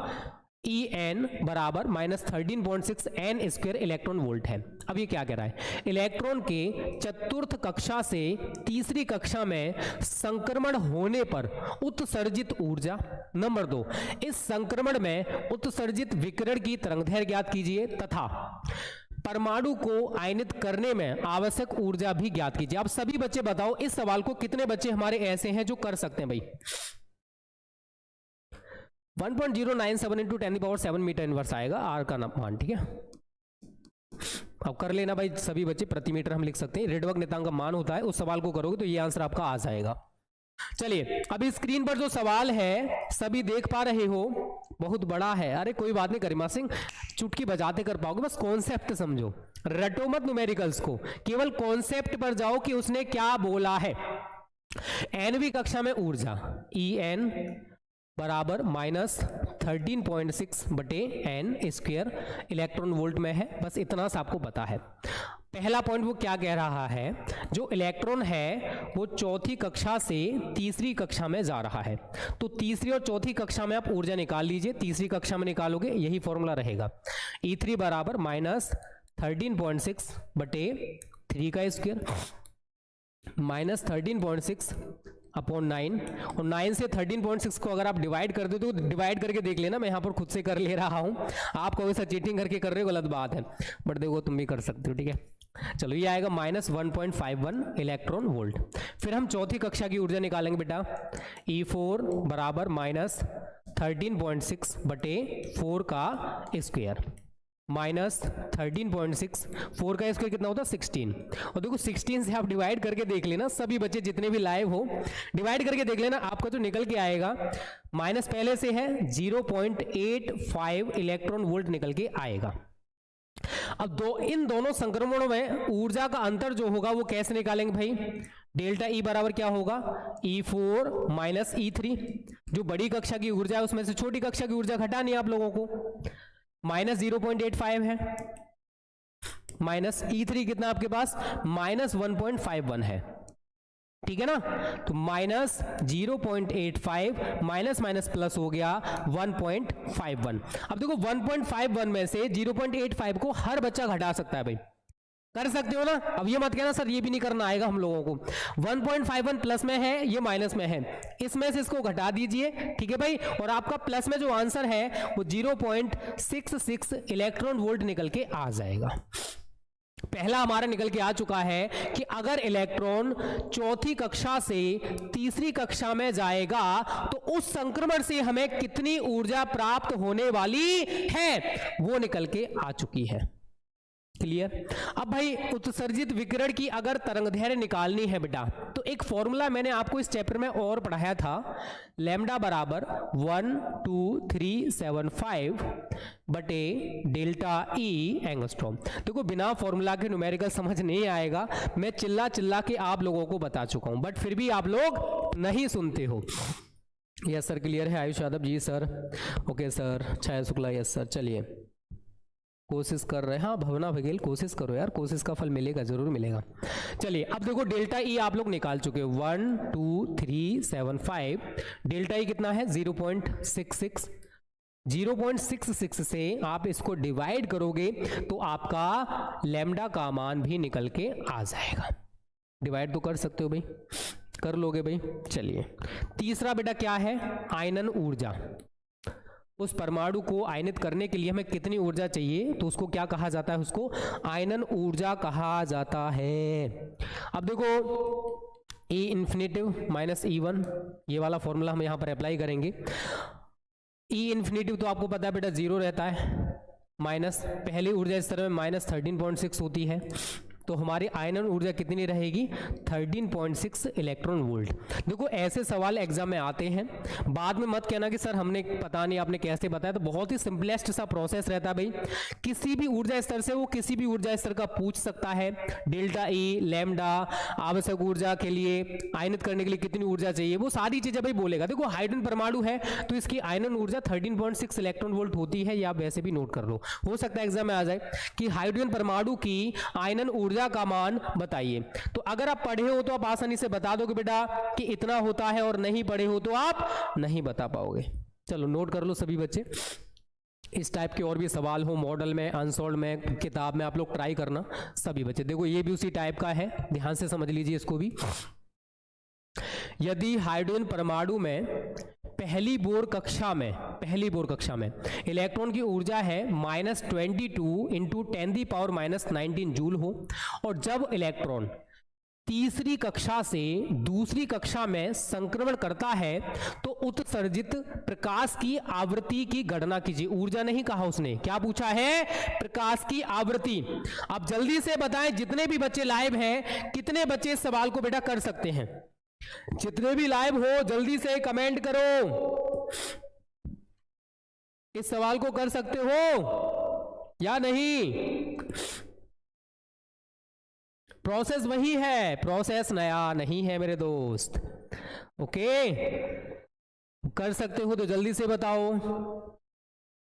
En बराबर -13.6 n स्क्वायर इलेक्ट्रॉन वोल्ट है। अब ये क्या कह रहा है, इलेक्ट्रॉन के चतुर्थ कक्षा से तीसरी कक्षा में संक्रमण होने पर उत्सर्जित ऊर्जा। नंबर 2, इस संक्रमण में उत्सर्जित विकिरण की तरंगदैर्घ्य ज्ञात कीजिए तथा परमाणु को आयनित करने में आवश्यक ऊर्जा भी ज्ञात कीजिए। आप सभी बच्चे बताओ इस सवाल को कितने बच्चे हमारे ऐसे हैं जो कर सकते हैं भाई। 1.097 × 10⁻7 मीटर इनवर्स आएगा आर का मान, ठीक है। अब कर लेना भाई सभी बच्चे, प्रति मीटर हम लिख सकते हैं, रिडबर्ग नियतांक का मान होता है, उस सवाल को करोगे तो ये आंसर आपका आ जाएगा। चलिए अभी स्क्रीन पर जो सवाल है सभी देख पा रहे हो, बहुत बड़ा है। अरे कोई बात नहीं करीमा सिंह, चुटकी बजाते कर पाओगे, बस कॉन्सेप्ट समझो, रटो मत न्यूमेरिकल्स को, केवल कॉन्सेप्ट पर जाओ कि उसने क्या बोला है। एनवी कक्षा में ऊर्जा En बराबर -13.6 बटे n स्क्वायर इलेक्ट्रॉन वोल्ट में है, बस इतना सा आपको पता है। पहला पॉइंट वो क्या कह रहा है, जो इलेक्ट्रॉन है वो चौथी कक्षा से तीसरी कक्षा में जा रहा है, तो तीसरी और चौथी कक्षा में आप ऊर्जा निकाल लीजिए, तीसरी कक्षा में निकालोगे यही फॉर्मूला रहेगा। E3 बराबर -13.6 बटे 3 का स्क्वायर, -13.6 अपॉन 9, और 9 से 13.6 को अगर आप डिवाइड कर दो तो डिवाइड करके देख लेना, मैं यहाँ पर खुद से कर ले रहा हूँ, आप कोई सा चीटिंग करके कर रहे हो, गलत बात है, बट देखो तुम भी कर सकते हो, ठीक है। चलो ये आएगा -1.51 इलेक्ट्रॉन वोल्ट। फिर हम चौथी कक्षा की ऊर्जा निकालेंगे बेटा, E4 बराबर -13.6 बटे 4 का स्क्वायर, -13.6, 4 का स्क्वायर कितना होता है 16, और देखो 16 से आप डिवाइड करके देख लेना, सभी बच्चे जितने भी लाइव हो डिवाइड करके देख लेना, आपका जो निकल के आएगा, माइनस पहले से है 0.85 इलेक्ट्रॉन वोल्ट निकल के आएगा। अब इन दोनों संक्रमणों में ऊर्जा का अंतर जो होगा वो कैसे निकालेंगे भाई, डेल्टा ई बराबर क्या होगा, E4 माइनस E3, जो बड़ी कक्षा की ऊर्जा है उसमें से छोटी कक्षा की ऊर्जा घटानी है आप लोगों को, -0.85 है, माइनस E3 कितना आपके पास -1.51 है, ठीक है ना, तो -0.85 माइनस माइनस प्लस हो गया 1.51। अब देखो 1.51 में से 0.85 को हर बच्चा घटा सकता है भाई, कर सकते हो ना, अब ये मत कहना सर ये भी नहीं करना आएगा हम लोगों को, 1.51 प्लस में है, ये माइनस में है, इसमें से इसको घटा दीजिए, ठीक है भाई, और आपका प्लस में जो आंसर है वो 0.66 इलेक्ट्रॉन वोल्ट निकल के आ जाएगा। पहला हमारा निकल के आ चुका है कि अगर इलेक्ट्रॉन चौथी कक्षा से तीसरी कक्षा में जाएगा तो उस संक्रमण से हमें कितनी ऊर्जा प्राप्त होने वाली है वो निकल के आ चुकी है। क्लियर। अब भाई उत्सर्जित विकिरण की अगर तरंगदैर्घ्य निकालनी है बेटा, तो एक फॉर्मूला मैंने आपको इस चैप्टर में और पढ़ाया था, लैम्डा बराबर 12375 बटे डेल्टा ई एंगस्ट्रॉम। देखो बिना फॉर्मूला के न्यूमेरिकल समझ नहीं आएगा, मैं चिल्ला चिल्ला के आप लोगों को बता चुका हूं, बट फिर भी आप लोग नहीं सुनते हो। यस सर क्लियर है, Ayush Yadav ji sir, okay sir, छाया शुक्ला यस सर, चलिए कोशिश कर रहे हैं, हाँ भवना बघेल कोशिश करो यार, कोशिश का फल मिलेगा, जरूर मिलेगा। चलिए अब देखो डेल्टा ई आप लोग निकाल चुके हो, 12375, डेल्टा ई कितना है 0.66, 0.66 से आप इसको डिवाइड करोगे तो आपका लैम्डा का मान भी निकल के आ जाएगा। डिवाइड तो कर सकते हो भाई, कर लोगे भाई। चलिए तीसरा बेटा क्या है, आयनन ऊर्जा। उस परमाणु को आयनित करने के लिए हमें कितनी ऊर्जा चाहिए, तो उसको क्या कहा जाता है, उसको आयनन ऊर्जा कहा जाता है। अब देखो E इन्फिनेटिव माइनस E1, ये वाला फॉर्मूला हम यहां पर अप्लाई करेंगे। E इन्फिनेटिव तो आपको पता है बेटा 0 रहता है, माइनस पहली ऊर्जा स्तर में -13.6 होती है, तो हमारी आयनन ऊर्जा कितनी रहेगी 13.6 इलेक्ट्रॉन वोल्ट। देखो ऐसे सवाल एग्जाम में आते हैं, बाद में मत कहना कि सर हमने पता नहीं आपने कैसे बताया, तो बहुत ही सिंपलेस्ट सा प्रोसेस रहता है भाई, किसी भी ऊर्जा स्तर से वो किसी भी ऊर्जा स्तर का पूछ सकता है, डेल्टा ई, लैम्डा, आवश्यक ऊर्जा के लिए आयनित करने के लिए कितनी ऊर्जा चाहिए, वो सारी चीजें भाई बोलेगा। देखो हाइड्रोजन परमाणु है तो इसकी आयनन ऊर्जा 13.6 इलेक्ट्रॉन वोल्ट होती है, या आप वैसे भी नोट कर लो, हो सकता है एग्जाम में आ जाए कि हाइड्रोजन परमाणु की आयनन ऊर्जा का मान बताइए। तो अगर आप पढ़े हो तो आप आसानी से बता दोगे बेटा कि इतना होता है, और नहीं पढ़े हो तो आप नहीं बता पाओगे। चलो नोट कर लो सभी बच्चे, इस टाइप के और भी सवाल हो मॉडल में, अनसॉल्व में, किताब में, आप लोग ट्राई करना सभी बच्चे। देखो ये भी उसी टाइप का है, ध्यान से समझ लीजिए इसको भी। यदि हाइड्रोजन परमाणु में पहली बोर कक्षा में इलेक्ट्रॉन की ऊर्जा है -22 इंटू 10⁻⁻19 जूल हो, और जब इलेक्ट्रॉन तीसरी कक्षा से दूसरी कक्षा में संक्रमण करता है तो उत्सर्जित प्रकाश की आवृत्ति की गणना कीजिए। ऊर्जा नहीं कहा उसने, क्या पूछा है, प्रकाश की आवृत्ति। अब जल्दी से बताएं, जितने भी बच्चे लाइव हैं, कितने बच्चे इस सवाल को बेटा कर सकते हैं, जितने भी लाइव हो जल्दी से कमेंट करो, इस सवाल को कर सकते हो या नहीं। प्रोसेस वही है, प्रोसेस नया नहीं है मेरे दोस्त, ओके। कर सकते हो तो जल्दी से बताओ,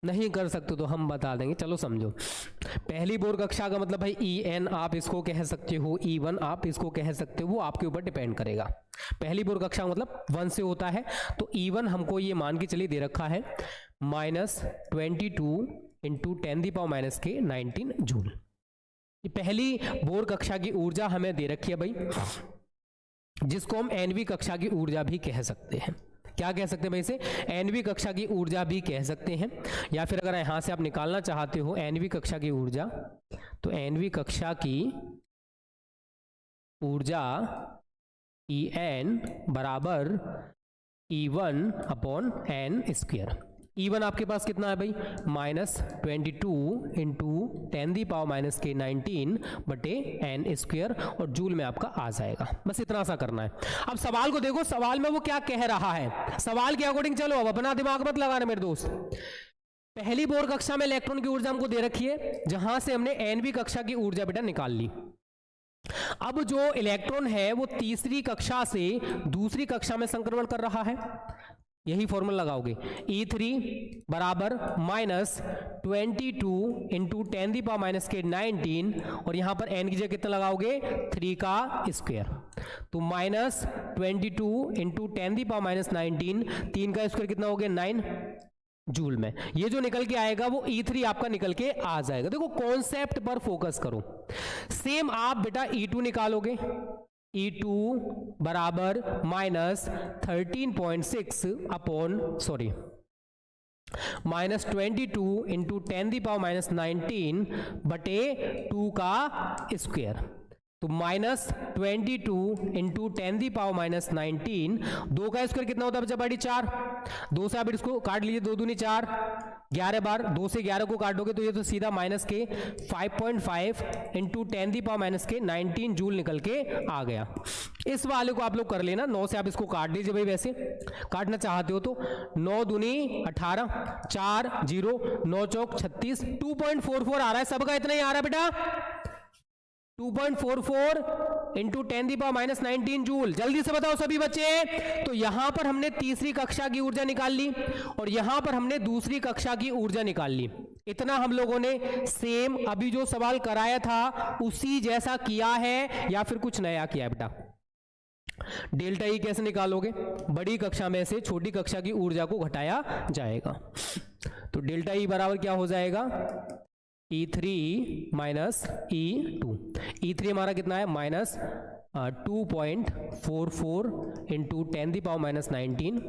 नहीं कर सकते तो हम बता देंगे। चलो समझो, पहली बोर कक्षा का मतलब भाई EN आप इसको कह सकते हो, E1 आप इसको कह सकते हो, वो आपके ऊपर डिपेंड करेगा। पहली बोर कक्षा मतलब 1 से होता है, तो E1 हमको ये मान के चलिए दे रखा है -22 इंटू 10⁻⁻19 जूल। ये पहली बोर कक्षा की ऊर्जा हमें दे रखी है भाई। जिसको हम nवीं कक्षा की ऊर्जा भी कह सकते हैं। क्या कह सकते हैं भाई इसे? nवीं कक्षा की ऊर्जा भी कह सकते हैं। या फिर अगर यहां से आप निकालना चाहते हो nवीं कक्षा की ऊर्जा, तो nवीं कक्षा की ऊर्जा En बराबर E1 upon n square. E1 आपके पास कितना है भाई? -22 इंटू 10⁻⁻⁻⁹ बटे n स्क्वायर, और जूल में आपका आ जाएगा। बस इतना सा करना है। अब सवाल को देखो, सवाल में वो क्या कह रहा है, सवाल के अकॉर्डिंग चलो। अब अपना दिमाग मत लगाना मेरे दोस्त। पहली बोर कक्षा में इलेक्ट्रॉन की ऊर्जा हमको दे रखी है, जहां से हमने nवीं कक्षा की ऊर्जा बेटा निकाल ली। अब जो इलेक्ट्रॉन है वो तीसरी कक्षा से दूसरी कक्षा में संक्रमण कर रहा है, यही फॉर्मूला लगाओगे। E3 बराबर -22 इंटू 10⁻⁻⁹, और यहां पर n की जगह कितना लगाओगे? 3 का स्क्वायर। तो -22 इंटू 10⁻⁻⁹, 3 का स्क्वायर कितना हो गया? 9 जूल में। ये जो निकल के आएगा वो E3 आपका निकल के आ जाएगा। देखो कॉन्सेप्ट पर फोकस करो। सेम आप बेटा E2 निकालोगे। E2 बराबर -13.6 अपॉन -22 इंटू 10⁻⁻⁹ बटे 2 का स्क्वायर। तो -22 इंटू 10⁻⁻⁹, 2 का स्क्वायर कितना होता है बच्चा? बड़ी 4। 2 से आप इसको काट लीजिए, 2 दूनी 4, 11 बार 2 से 11 को काटोगे तो ये तो सीधा -5.5 इंटू 10⁻⁻⁹ जूल निकल के आ गया। इस वाले को आप लोग कर लेना, 9 से आप इसको काट लीजिए भाई, वैसे काटना चाहते हो तो। 9 दूनी 18, 4 0, 9 चौक 36, 2.44 आ रहा है, सबका इतना ही आ रहा है बेटा। 2.44 इंटू 10⁻⁻⁹ जूल। जल्दी से बताओ सभी बच्चे। तो यहां पर हमने तीसरी कक्षा की ऊर्जा निकाल ली, और यहां पर हमने दूसरी कक्षा की ऊर्जा निकाल ली। इतना हम लोगों ने सेम अभी जो सवाल कराया था उसी जैसा किया है, या फिर कुछ नया किया है बेटा। डेल्टा ई कैसे निकालोगे? बड़ी कक्षा में से छोटी कक्षा की ऊर्जा को घटाया जाएगा। तो डेल्टा ई बराबर क्या हो जाएगा? E3 minus E2। E3 हमारा कितना है? -2.44 इंटू 10⁻⁻⁹,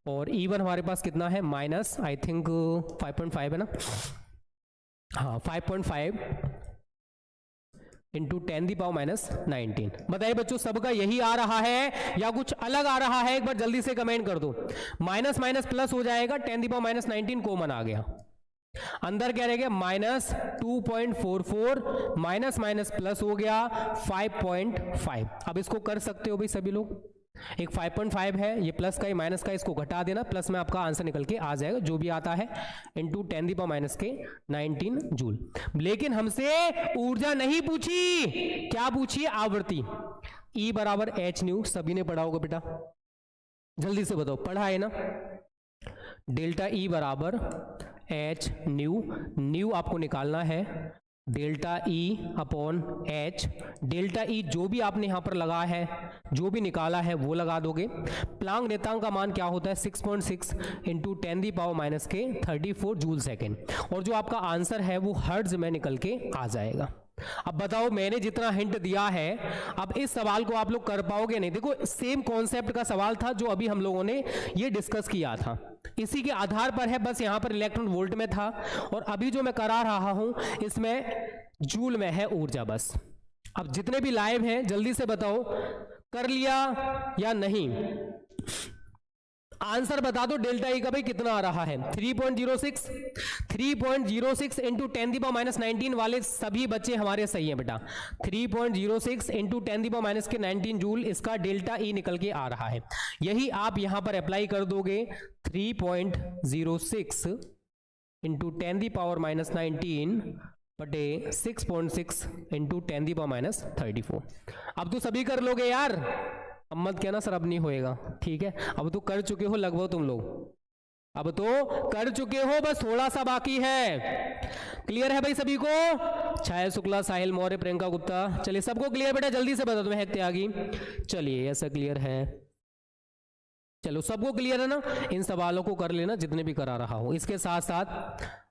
और E1 हमारे पास कितना है? आई थिंक 5.5 है ना? हाँ 5.5 इंटू 10⁻⁹। बताइए बच्चों, सबका यही आ रहा है या कुछ अलग आ रहा है? एक बार जल्दी से कमेंट कर दो। माइनस माइनस प्लस हो जाएगा, 10⁻⁹ कॉमन आ गया। अंदर क्या रह गया? -2.44 माइनस माइनस प्लस हो गया 5.5। अब इसको कर सकते हो भाई सभी लोग। एक 5.5 है, ये प्लस का ही माइनस का, इसको घटा देना, प्लस में आपका आंसर निकल के आ जाएगा जो भी आता है, इंटू 10⁻⁻⁹ जूल। लेकिन हमसे ऊर्जा नहीं पूछी, क्या पूछी? आवृत्ति। E बराबर h न्यू, सभी ने पढ़ा होगा बेटा, जल्दी से बताओ, पढ़ा है ना? डेल्टा E बराबर h न्यू आपको निकालना है। Delta E upon h, delta E जो भी आपने यहां पर लगा है, जो भी निकाला है वो लगा दोगे। प्लांक नियतांक का मान क्या होता है? 6.6 इंटू 10⁻⁻�34 जूल सेकेंड, और जो आपका आंसर है वो हर्ट्ज में निकल के आ जाएगा। अब बताओ, मैंने जितना हिंट दिया है, अब इस सवाल को आप लोग कर पाओगे नहीं? देखो सेम कॉन्सेप्ट का सवाल था जो अभी हम लोगों ने ये डिस्कस किया था, इसी के आधार पर है, बस यहां पर इलेक्ट्रॉन वोल्ट में था, और अभी जो मैं करा रहा हूं इसमें जूल में है ऊर्जा बस। अब जितने भी लाइव हैं जल्दी से बताओ, कर लिया या नहीं? आंसर बता दो डेल्टा ई का भाई कितना आ रहा है? 3.06 इंटू 10⁻⁻⁹ वाले सभी बच्चे हमारे सही हैं बेटा। 3.06 इंटू 10⁻⁻⁹ जूल इसका डेल्टा ई निकल के आ रहा है। यही आप यहां पर अप्लाई कर दोगे। 3.06 इंटू 10⁻⁻⁹ बटे 6.6 इंटू 10⁻34। अब तो सभी कर लोगे यार, अब मत कहना सर अब नहीं होएगा। ठीक है, अब तो कर चुके हो लगभग तुम लोग, अब तो कर चुके हो, बस थोड़ा सा बाकी है। क्लियर है भाई सभी को? छाया शुक्ला, साहिल मौर्य, प्रियंका गुप्ता, चलिए सबको क्लियर बेटा? जल्दी से बता दो, मैं त्यागी। चलिए ऐसा क्लियर है, चलो सबको क्लियर है ना? इन सवालों को कर लेना जितने भी करा रहा हो। इसके साथ साथ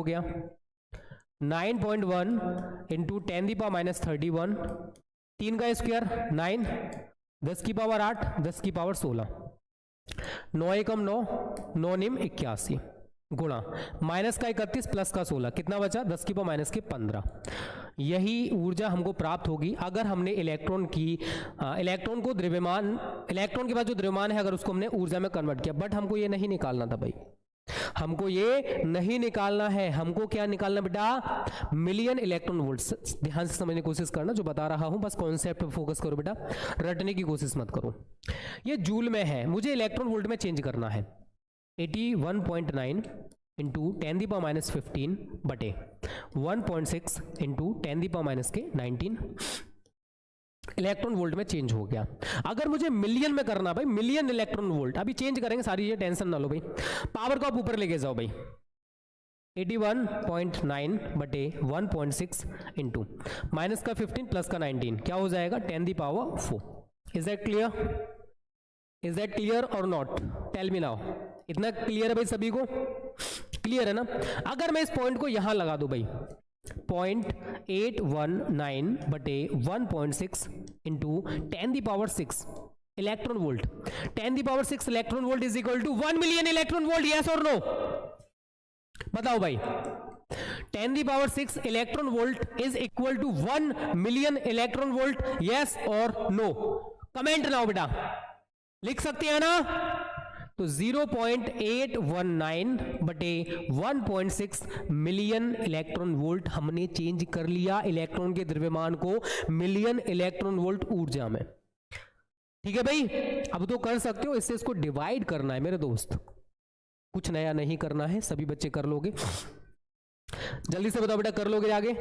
हो गया 9.1 इंटू 10⁻31, 3 का स्क्वायर 9, 10 की पावर 8, 10 की पावर 16, 9 एकम 9, 9 निम 81 गुणा माइनस का 31 प्लस का 16, कितना बचा 10 की पावर माइनस के 15। यही ऊर्जा हमको प्राप्त होगी अगर हमने इलेक्ट्रॉन को द्रव्यमान, इलेक्ट्रॉन के पास जो द्रव्यमान है अगर उसको हमने ऊर्जा में कन्वर्ट किया। बट हमको ये नहीं निकालना था भाई, हमको ये नहीं निकालना है, हमको क्या निकालना बेटा, मिलियन इलेक्ट्रॉन वोल्ट। ध्यान से समझने की कोशिश करना, जो बता रहा हूं बस कॉन्सेप्ट पे फोकस करो बेटा, रटने की कोशिश मत करो। ये जूल में है, मुझे इलेक्ट्रॉन वोल्ट में चेंज करना है। 81.9 इंटू 10⁻15 बटे 1.6 इंटू 10⁻19 इलेक्ट्रॉन वोल्ट में चेंज हो गया। अगर मुझे मिलियन में करना भाई, मिलियन इलेक्ट्रॉन वोल्ट, अभी चेंज करेंगे सारी ये टेंशन ना लो भाई, पावर को आप ऊपर लेके जाओ भाई, 81.9 बटे 1.6 इंटू माइनस का 15 प्लस का 19 क्या हो जाएगा 10 the power 4। Is that clear? Is that clear और नॉट? Tell me now. इतना क्लियर है भाई सभी को? क्लियर है ना? अगर मैं इस पॉइंट को यहां लगा दूं भाई 0.819 बटे 1.6 into 10 the power 6 electron volt. 10 the power 6 electron volt is equal to 1 million electron volt, yes और नो? बताओ भाई। 10 the power 6 electron volt is equal to 1 million electron volt, yes और नो? कमेंट नाउ बेटा, लिख सकते हैं ना? तो 0.819 बटे 1.6 मिलियन इलेक्ट्रॉन वोल्ट हमने चेंज कर लिया इलेक्ट्रॉन के द्रव्यमान को मिलियन इलेक्ट्रॉन वोल्ट ऊर्जा में। ठीक है भाई? अब तो कर सकते हो, इससे इसको डिवाइड करना है मेरे दोस्त, कुछ नया नहीं करना है, सभी बच्चे कर लोगे। जल्दी से बताओ बेटा, कर लोगे आगे?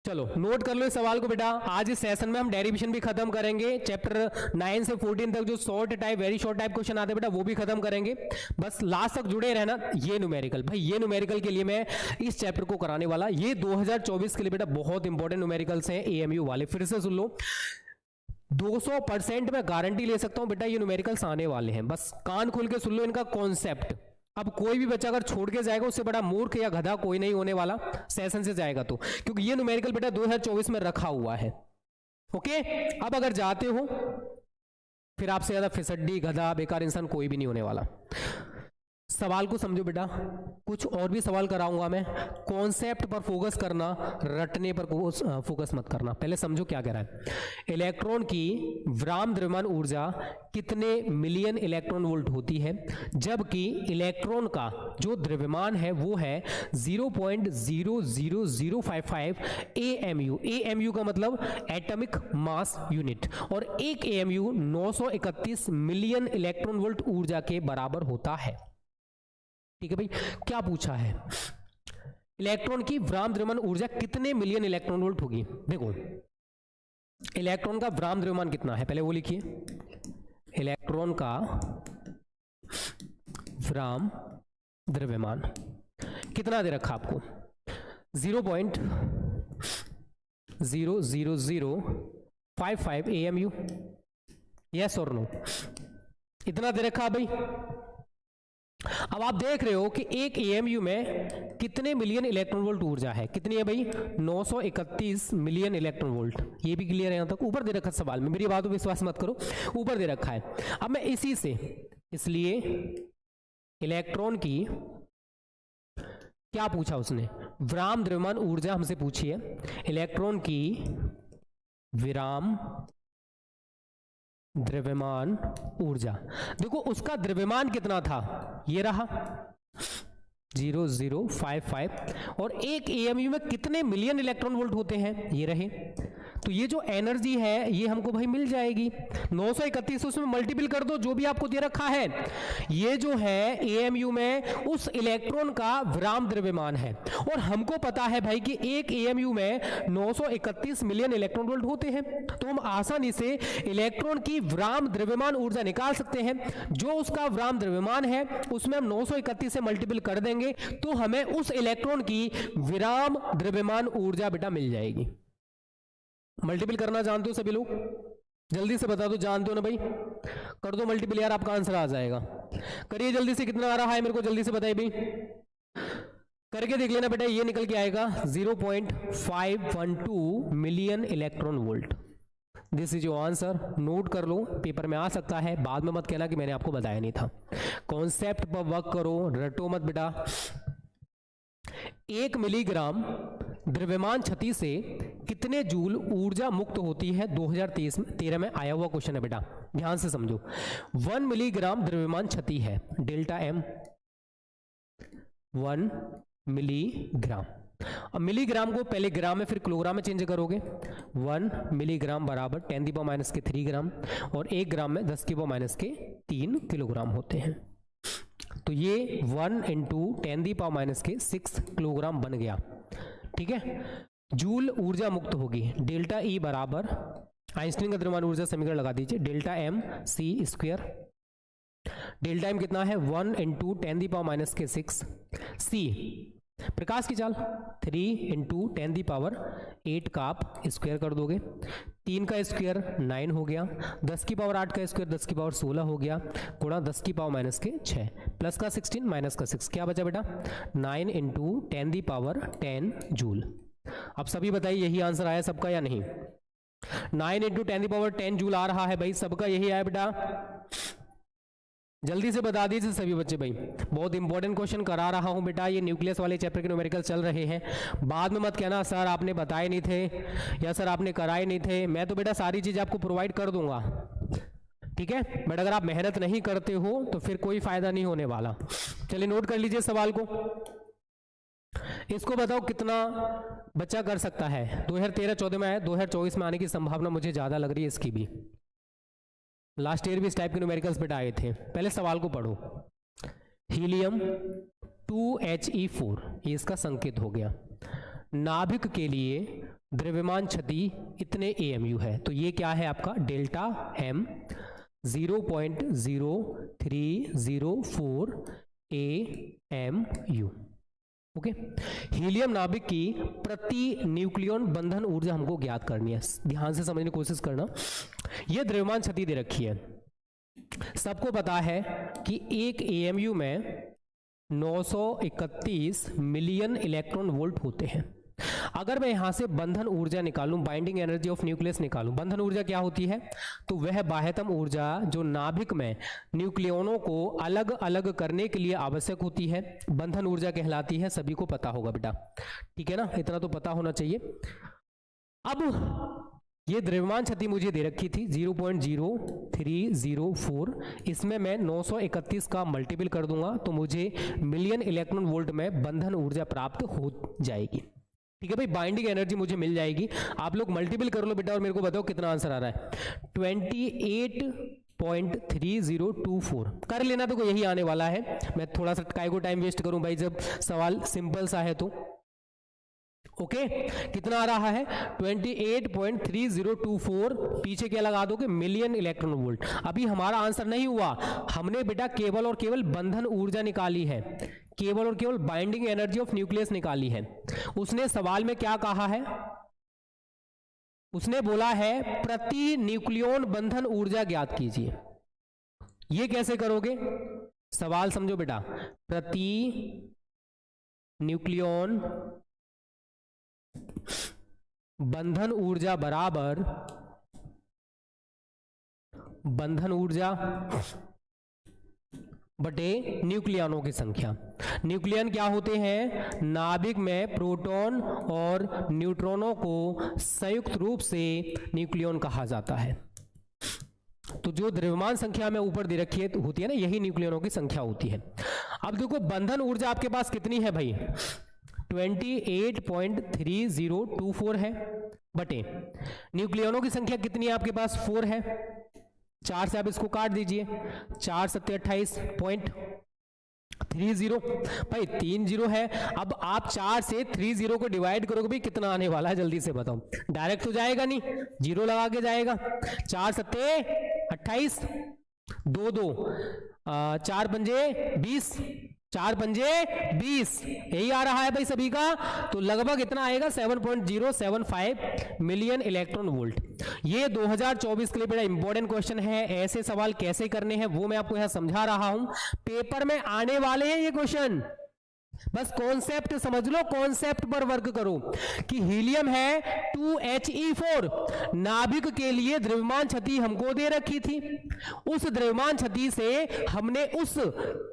चलो नोट कर लो इस सवाल को बेटा। आज इस सेशन में हम डेरिवेशन भी खत्म करेंगे, चैप्टर 9 से 14 तक जो short type very short type question आते हैं बेटा वो भी खत्म करेंगे। बस लास्ट तक जुड़े रहना। ये न्यूमेरिकल भाई, ये न्यूमेरिकल के लिए मैं इस चैप्टर को कराने वाला, ये 2024 के लिए बेटा बहुत इंपॉर्टेंट न्यूमेरिकल्स हैं एएमयू वाले। फिर से सुन लो, 200% मैं गारंटी ले सकता हूं बेटा ये न्यूमेरिकल्स आने वाले हैं। बस कान खोल के सुन लो इनका कॉन्सेप्ट। अब कोई भी बच्चा अगर छोड़ के जाएगा उससे बड़ा मूर्ख या गधा कोई नहीं होने वाला सेशन से जाएगा तो, क्योंकि ये न्यूमेरिकल बेटा 2024 में रखा हुआ है। ओके, अब अगर जाते हो फिर आपसे ज्यादा फिसड्डी गधा बेकार इंसान कोई भी नहीं होने वाला। सवाल को समझो बेटा, कुछ और भी सवाल कराऊंगा मैं। कॉन्सेप्ट पर फोकस करना, रटने पर फोकस मत करना। पहले समझो क्या कह रहा है। इलेक्ट्रॉन की विराम द्रव्यमान ऊर्जा कितने मिलियन इलेक्ट्रॉन वोल्ट होती है, जबकि इलेक्ट्रॉन का जो द्रव्यमान है वो है 0.00055 AMU। AMU का मतलब एटॉमिक मास यूनिट, और एक AMU 931 मिलियन इलेक्ट्रॉन वोल्ट ऊर्जा के बराबर होता है। ठीक है भाई, क्या पूछा है? इलेक्ट्रॉन की विराम द्रव्यमान ऊर्जा कितने मिलियन इलेक्ट्रॉन वोल्ट होगी। देखो इलेक्ट्रॉन का विराम द्रव्यमान कितना है, पहले वो लिखिए। इलेक्ट्रॉन का विराम द्रव्यमान कितना दे रखा आपको? 0.00055 AMU, यस और नो? इतना दे रखा भाई। अब आप देख रहे हो कि एक AMU में कितने मिलियन इलेक्ट्रॉन वोल्ट ऊर्जा है, कितनी है भाई? 931 मिलियन इलेक्ट्रॉन वोल्ट। ये भी क्लियर है यहां तक? ऊपर दे रखा सवाल में, मेरी बातों पर विश्वास मत करो, ऊपर दे रखा है। अब मैं इसी से, इसलिए इलेक्ट्रॉन की क्या पूछा उसने? विराम द्रव्यमान ऊर्जा हमसे पूछी है। इलेक्ट्रॉन की विराम द्रव्यमान ऊर्जा, देखो उसका द्रव्यमान कितना था, ये रहा 0055, और एक AMU में कितने मिलियन इलेक्ट्रॉन वोल्ट होते हैं, ये रहे। तो ये जो एनर्जी है ये हमको भाई मिल जाएगी 931, उसमें मल्टीपल कर दो जो भी आपको दे रखा है। ये जो है AMU में उस इलेक्ट्रॉन का विराम द्रव्यमान है, और हमको पता है भाई कि एक AMU में 931 मिलियन इलेक्ट्रॉन वोल्ट होते हैं। तो हम आसानी से इलेक्ट्रॉन की विराम द्रव्यमान ऊर्जा निकाल सकते हैं। जो उसका विराम द्रव्यमान है उसमें हम 931 से मल्टीपल कर देंगे तो हमें उस इलेक्ट्रॉन की विराम द्रव्यमान ऊर्जा बेटा मिल जाएगी। मल्टीपल करना जानते हो सभी लोग? जल्दी से बता दो, जानते हो ना भाई? कर दो मल्टीपल यार, आपका आंसर आ जाएगा। करिए जल्दी से, कितना आ रहा है मेरे को जल्दी से बताइए भाई, करके देख लेना बेटा। ये निकल के आएगा 0.512 million electron volt. This is your answer, note कर लो, पेपर में आ सकता है, बाद में मत कहना कि मैंने आपको बताया नहीं था। कॉन्सेप्ट पर वर्क करो, रटो मत बेटा। 1 मिलीग्राम द्रव्यमान क्षति से कितने जूल ऊर्जा मुक्त होती है? 2013 में आया हुआ क्वेश्चन है बेटा, ध्यान से समझो। 1 मिलीग्राम द्रव्यमान क्षति है, डेल्टा M 1 मिलीग्राम। अब मिलीग्राम को पहले ग्राम में फिर किलोग्राम में चेंज करोगे। 1 मिलीग्राम बराबर 10⁻³ ग्राम, और 1 ग्राम में 10⁻³ किलोग्राम होते हैं। तो ये 1 × 10⁻⁶ किलोग्राम बन गया। ठीक है, जूल ऊर्जा मुक्त होगी। डेल्टा E बराबर, आइंस्टीन का द्रव्यमान ऊर्जा समीकरण लगा दीजिए, delta M c²। Del time कितना है 1 इंटू 10⁻⁻⁶। सी प्रकाश की चाल 3 इंटू 10⁸ का आप स्क्वायर कर दोगे, 3 का स्क्वायर 9 हो गया, 10⁸ का स्क्वायर 10⁻16 हो गया, गुणा 10⁻⁻6 प्लस का 16 माइनस का 6, क्या बचा बेटा 9 इंटू 10⁻10 जूल। अब सभी बताइए यही आंसर आया सबका या नहीं? 9 इंटू 10⁻10 जूल आ रहा है भाई, सबका यही आया बेटा, जल्दी से बता दीजिए सभी बच्चे भाई। बहुत इंपॉर्टेंट क्वेश्चन करा रहा हूं बेटा, ये न्यूक्लियस वाले चैप्टर के न्यूमेरिकल चल रहे हैं, बाद में मत कहना सर आपने बताए नहीं थे या सर आपने कराए नहीं थे। मैं तो बेटा सारी चीज आपको प्रोवाइड कर दूंगा, ठीक है, बट अगर आप मेहनत नहीं करते हो तो फिर कोई फायदा नहीं होने वाला। चलिए नोट कर लीजिए सवाल को, इसको बताओ कितना बच्चा कर सकता है। 2013-14 में आया, 2024 में आने की संभावना मुझे ज्यादा लग रही है इसकी भी। लास्ट ईयर भी इस टाइप के न्यूमेरिकल्स पे आए थे। पहले सवाल को पढ़ो, हीलियम 2He4 ये इसका संकेत हो गया, नाभिक के लिए द्रव्यमान क्षति इतने AMU है, तो ये क्या है आपका delta M 0.0304 AMU। Okay, helium नाभिक की प्रति न्यूक्लियन बंधन ऊर्जा हमको ज्ञात करनी है, ध्यान से समझने की कोशिश करना। यह द्रव्यमान क्षति दे रखी है, सबको पता है कि एक AMU में 931 मिलियन इलेक्ट्रॉन वोल्ट होते हैं। अगर मैं यहां से बंधन ऊर्जा निकालूं, बाइंडिंग एनर्जी ऑफ न्यूक्लियस निकालूं, बंधन ऊर्जा क्या होती है, तो वह बाह्यतम ऊर्जा जो नाभिक में न्यूक्लियनों को अलग अलग करने के लिए आवश्यक होती है, बंधन ऊर्जा कहलाती है। सभी को पता होगा बेटा, ठीक है ना, इतना तो पता होना चाहिए। अब ये द्रव्यमान क्षति मुझे दे रखी थी 0.0304, इसमें मैं 931 का मल्टीपल कर दूंगा तो मुझे मिलियन इलेक्ट्रॉन वोल्ट में बंधन ऊर्जा प्राप्त हो जाएगी। ठीक है भाई, बाइंडिंग एनर्जी मुझे मिल जाएगी। आप लोग मल्टीपल कर लो बेटा और मेरे को बताओ कितना आंसर आ रहा है। 28.3024 कर लेना, तो यही आने वाला है। मैं थोड़ा सा काय को टाइम वेस्ट करूं भाई, जब सवाल सिंपल सा है तो। ओके, कितना आ रहा है 28.3024, पीछे क्या लगा दोगे मिलियन इलेक्ट्रॉन वोल्ट। अभी हमारा आंसर नहीं हुआ, हमने बेटा केवल और केवल बंधन ऊर्जा निकाली है, केवल और केवल बाइंडिंग एनर्जी ऑफ न्यूक्लियस निकाली है। उसने सवाल में क्या कहा है, उसने बोला है प्रति न्यूक्लियन बंधन ऊर्जा ज्ञात कीजिए। ये कैसे करोगे, सवाल समझो बेटा, प्रति न्यूक्लियन बंधन ऊर्जा बराबर बंधन ऊर्जा बटे न्यूक्लियनों की संख्या। न्यूक्लियन क्या होते हैं, नाभिक में प्रोटॉन और न्यूट्रॉनों को संयुक्त रूप से न्यूक्लियन कहा जाता है। तो जो द्रव्यमान संख्या में ऊपर दे रखी है होती है ना, यही न्यूक्लियनों की संख्या होती है। अब देखो बंधन ऊर्जा आपके पास कितनी है भाई, 28.3024 है, बटे न्यूक्लियनों की संख्या कितनी है आपके पास 4 है। 4 से आप इसको काट दीजिए, 4 7 28.30 भाई 3 0 है। अब आप 4 से 30 को डिवाइड करोगे भाई कितना आने वाला है, जल्दी से बताओ। डायरेक्ट तो जाएगा नहीं, 0 लगा के जाएगा। 4 7 28, 2 2 4 पंजे 20, 4 पंजे 20, यही आ रहा है भाई सभी का। तो लगभग इतना आएगा 7.075 मिलियन इलेक्ट्रॉन वोल्ट। ये 2024 के लिए बड़ा इंपॉर्टेंट क्वेश्चन है। ऐसे सवाल कैसे करने हैं वो मैं आपको यहां समझा रहा हूं, पेपर में आने वाले हैं ये क्वेश्चन। बस कॉन्सेप्ट समझ लो, कॉन्सेप्ट पर वर्क करो कि हीलियम है 2He4, नाभिक के लिए द्रव्यमान क्षति हमको दे रखी थी। उस द्रव्यमान क्षति से हमने उस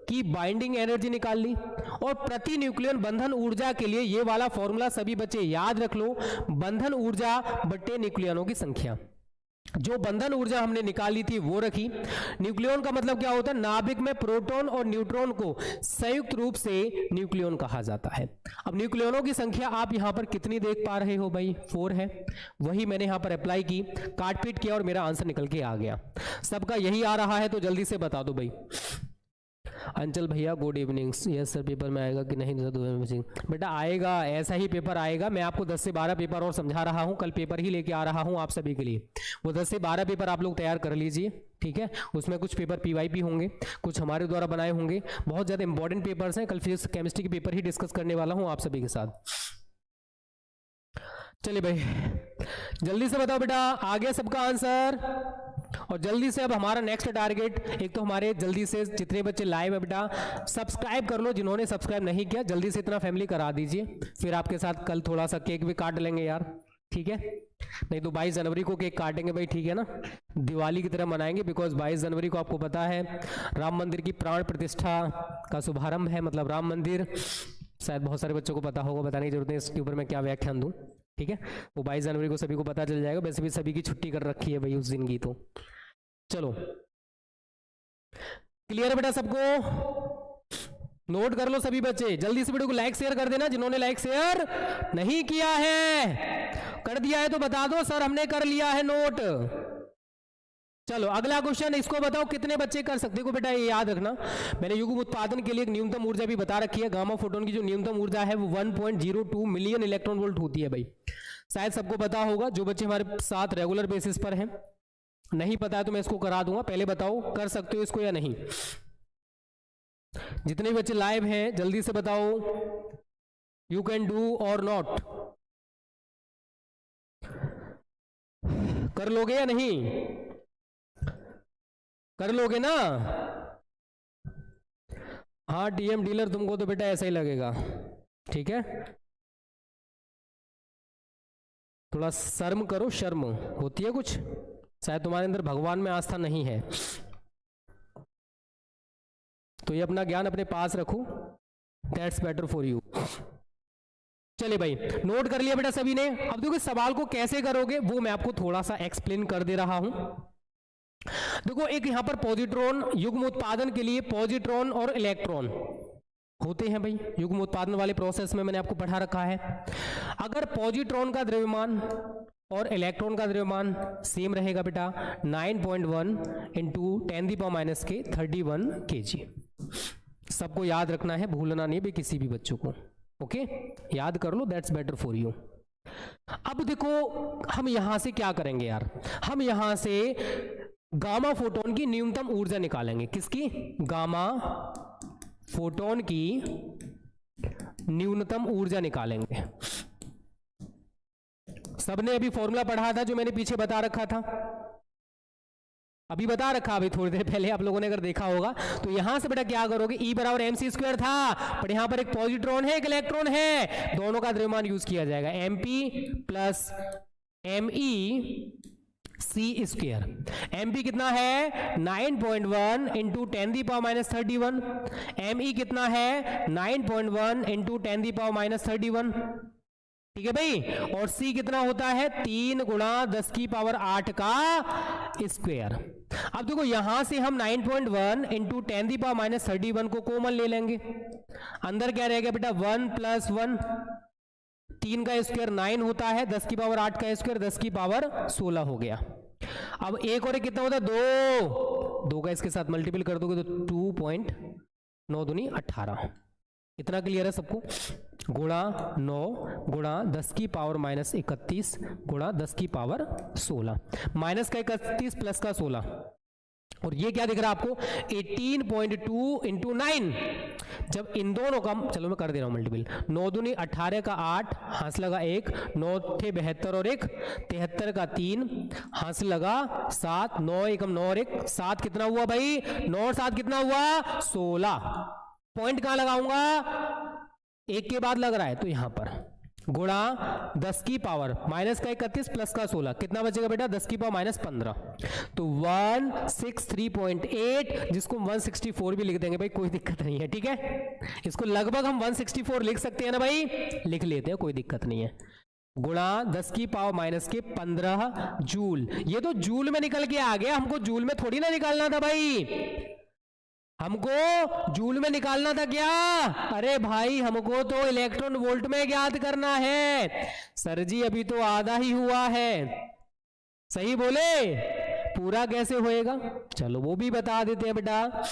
की बाइंडिंग एनर्जी निकाल ली, और प्रति न्यूक्लियन बंधन ऊर्जा के लिए ये वाला फॉर्मूला सभी बच्चे याद रख लो, बंधन ऊर्जा बट्टे न्यूक्लियनों की संख्या। जो बंधन ऊर्जा हमने निकाली थी वो रखी। न्यूक्लियन का मतलब क्या होता है, नाभिक में प्रोटॉन और न्यूट्रॉन को संयुक्त रूप से न्यूक्लियन कहा जाता है। अब न्यूक्लियनों की संख्या आप यहां पर कितनी देख पा रहे हो भाई, 4 है। वही मैंने यहां पर अप्लाई की, काटपीट किया और मेरा आंसर निकल के आ गया। सबका यही आ रहा है, तो जल्दी से बता दो भाई। अंचल भैया good evening. Yes sir, paper में आएगा कि नहीं सर? बेटा आएगा, ऐसा ही पेपर आएगा। मैं आपको 10 से 12 पेपर और समझा रहा हूँ, कल पेपर ही लेके आ रहा हूँ आप सभी के लिए। वो 10 से 12 पेपर आप लोग तैयार कर लीजिए, ठीक है। उसमें कुछ पेपर पीवाईपी होंगे, कुछ हमारे द्वारा बनाए होंगे, बहुत ज़्यादा इंपॉर्टेंट पेपर्स हैं। कल फिजिक्स केमिस्ट्री के पेपर ही डिस्कस करने वाला हूँ आप सभी के साथ। चलिए भाई जल्दी से बताओ बेटा, आ गया सबका आंसर? और जल्दी से अब हमारा नेक्स्ट टारगेट, एक तो हमारे जल्दी से जितने बच्चे लाइव है बेटा सब्सक्राइब कर लो, जिन्होंने सब्सक्राइब नहीं किया जल्दी से इतना फैमिली करा दीजिए, फिर आपके साथ कल थोड़ा सा केक भी काट लेंगे यार, ठीक है। नहीं तो 22 जनवरी को केक काटेंगे भाई, ठीक है ना, दिवाली की तरह मनाएंगे। बिकॉज 22 जनवरी को आपको पता है राम मंदिर की प्राण प्रतिष्ठा का शुभारंभ है, मतलब राम मंदिर, शायद बहुत सारे बच्चों को पता होगा, बताने की जरूरत नहीं इसके ऊपर मैं क्या व्याख्यान दूं, ठीक है। वो 22 जनवरी को सभी को पता चल जाएगा, वैसे भी सभी की छुट्टी कर रखी है भाई उस दिन की। तो चलो क्लियर है बेटा सबको? नोट कर लो सभी बच्चे, जल्दी से वीडियो को लाइक शेयर कर देना, जिन्होंने लाइक शेयर नहीं किया है, कर दिया है तो बता दो सर हमने कर लिया है नोट। चलो अगला क्वेश्चन, इसको बताओ कितने बच्चे कर सकते हो बेटा, ये याद रखना। मैंने युग्म उत्पादन के लिए एक न्यूनतम ऊर्जा भी बता रखी है। गामा फोटोन की जो न्यूनतम ऊर्जा है वो 1.02 मिलियन इलेक्ट्रॉन वोल्ट होती है भाई, शायद सबको पता होगा जो बच्चे हमारे साथ रेगुलर बेसिस पर हैं। नहीं पता है तो मैं इसको करा दूंगा, पहले बताओ कर सकते हो इसको या नहीं। जितने बच्चे लाइव हैं जल्दी से बताओ, यू कैन डू और नॉट, कर लोगे या नहीं? कर लोगे ना? हाँ टीएम डीलर, तुमको तो बेटा ऐसा ही लगेगा, ठीक है। थोड़ा शर्म करो, शर्म होती है कुछ, शायद तुम्हारे अंदर भगवान में आस्था नहीं है, तो ये अपना ज्ञान अपने पास रखो, दैट्स बेटर फॉर यू। चलिए भाई नोट कर लिया बेटा सभी ने। अब देखो सवाल को कैसे करोगे वो मैं आपको थोड़ा सा एक्सप्लेन कर दे रहा हूं। देखो एक यहां पर पॉजिट्रॉन, युग्म उत्पादन के लिए पॉजिट्रॉन और इलेक्ट्रॉन होते हैं भाई, युग्म उत्पादन वाले प्रोसेस में मैंने आपको पढ़ा रखा है। अगर पॉजिट्रॉन का द्रव्यमान और इलेक्ट्रॉन का द्रव्यमान सेम रहेगा बेटा 9.1 इंटू 10⁻³ kg, सबको याद रखना है, भूलना नहीं भाई किसी भी बच्चों को, ओके याद कर लो, दैट्स बेटर फॉर यू। अब देखो हम यहां से क्या करेंगे यार, हम यहां से गामा फोटोन की न्यूनतम ऊर्जा निकालेंगे। किसकी? गामा फोटोन की न्यूनतम ऊर्जा निकालेंगे। सबने अभी फॉर्मूला पढ़ा था जो मैंने पीछे बता रखा था, अभी बता रखा, अभी थोड़ी देर पहले आप लोगों ने अगर देखा होगा। तो यहां से बेटा क्या करोगे, E बराबर mc² था, पर यहां पर एक पॉजिट्रॉन है एक इलेक्ट्रॉन है, दोनों का द्रव्यमान यूज किया जाएगा, mp प्लस me(c²). mp कितना है 9.1 इंटू 10⁻³ me कितना है 9.1 इंटू 10⁻³1, ठीक है भाई। और c कितना होता है 3 × 10⁸ का स्क्वायर। अब देखो यहां से हम 9.1 इंटू 10⁻³ को कॉमन ले लेंगे, अंदर क्या रहेगा बेटा 1 + 1, 3 का स्क्वायर 9 होता है, 10⁸ का स्क्वायर 10⁻16 हो गया। अब एक और एक कितना होता है 2 का इसके साथ मल्टीपल कर दोगे तो 2.9 दूनी 18। इतना क्लियर है सबको? गुणा 9 गुणा 10⁻31 गुणा 10⁻16, माइनस का 31 प्लस का 16, और ये क्या दिख रहा है आपको 18.2 इंटू 9। जब इन दोनों का, चलो मैं कर दे रहा हूं मल्टीपल, 9 दूनी 18 का 8, हासिल लगा 1, 9 थे 72 और 1 73 का 3, हासिल लगा 7, 9 एकम 9 और 1 7, कितना हुआ भाई 9 और 7 कितना हुआ 16। पॉइंट कहां लगाऊंगा, एक के बाद लग रहा है तो यहां पर, गुणा 10⁻, माइनस का 31 प्लस का 16, कितना बचेगा बेटा 10⁻15, तो 163.8, जिसको 164 भी लिख देंगे भाई, कोई दिक्कत नहीं है, ठीक है। इसको लगभग हम 164 लिख सकते हैं ना भाई, लिख लेते हैं, कोई दिक्कत नहीं है। गुणा 10⁻⁻15 जूल, ये तो जूल में निकल के आ गया, हमको जूल में थोड़ी ना निकालना था भाई, हमको जूल में निकालना था क्या? अरे भाई हमको तो इलेक्ट्रॉन वोल्ट में ज्ञात करना है। सर जी अभी तो आधा ही हुआ है, सही बोले, पूरा कैसे होएगा? चलो वो भी बता देते हैं बेटा।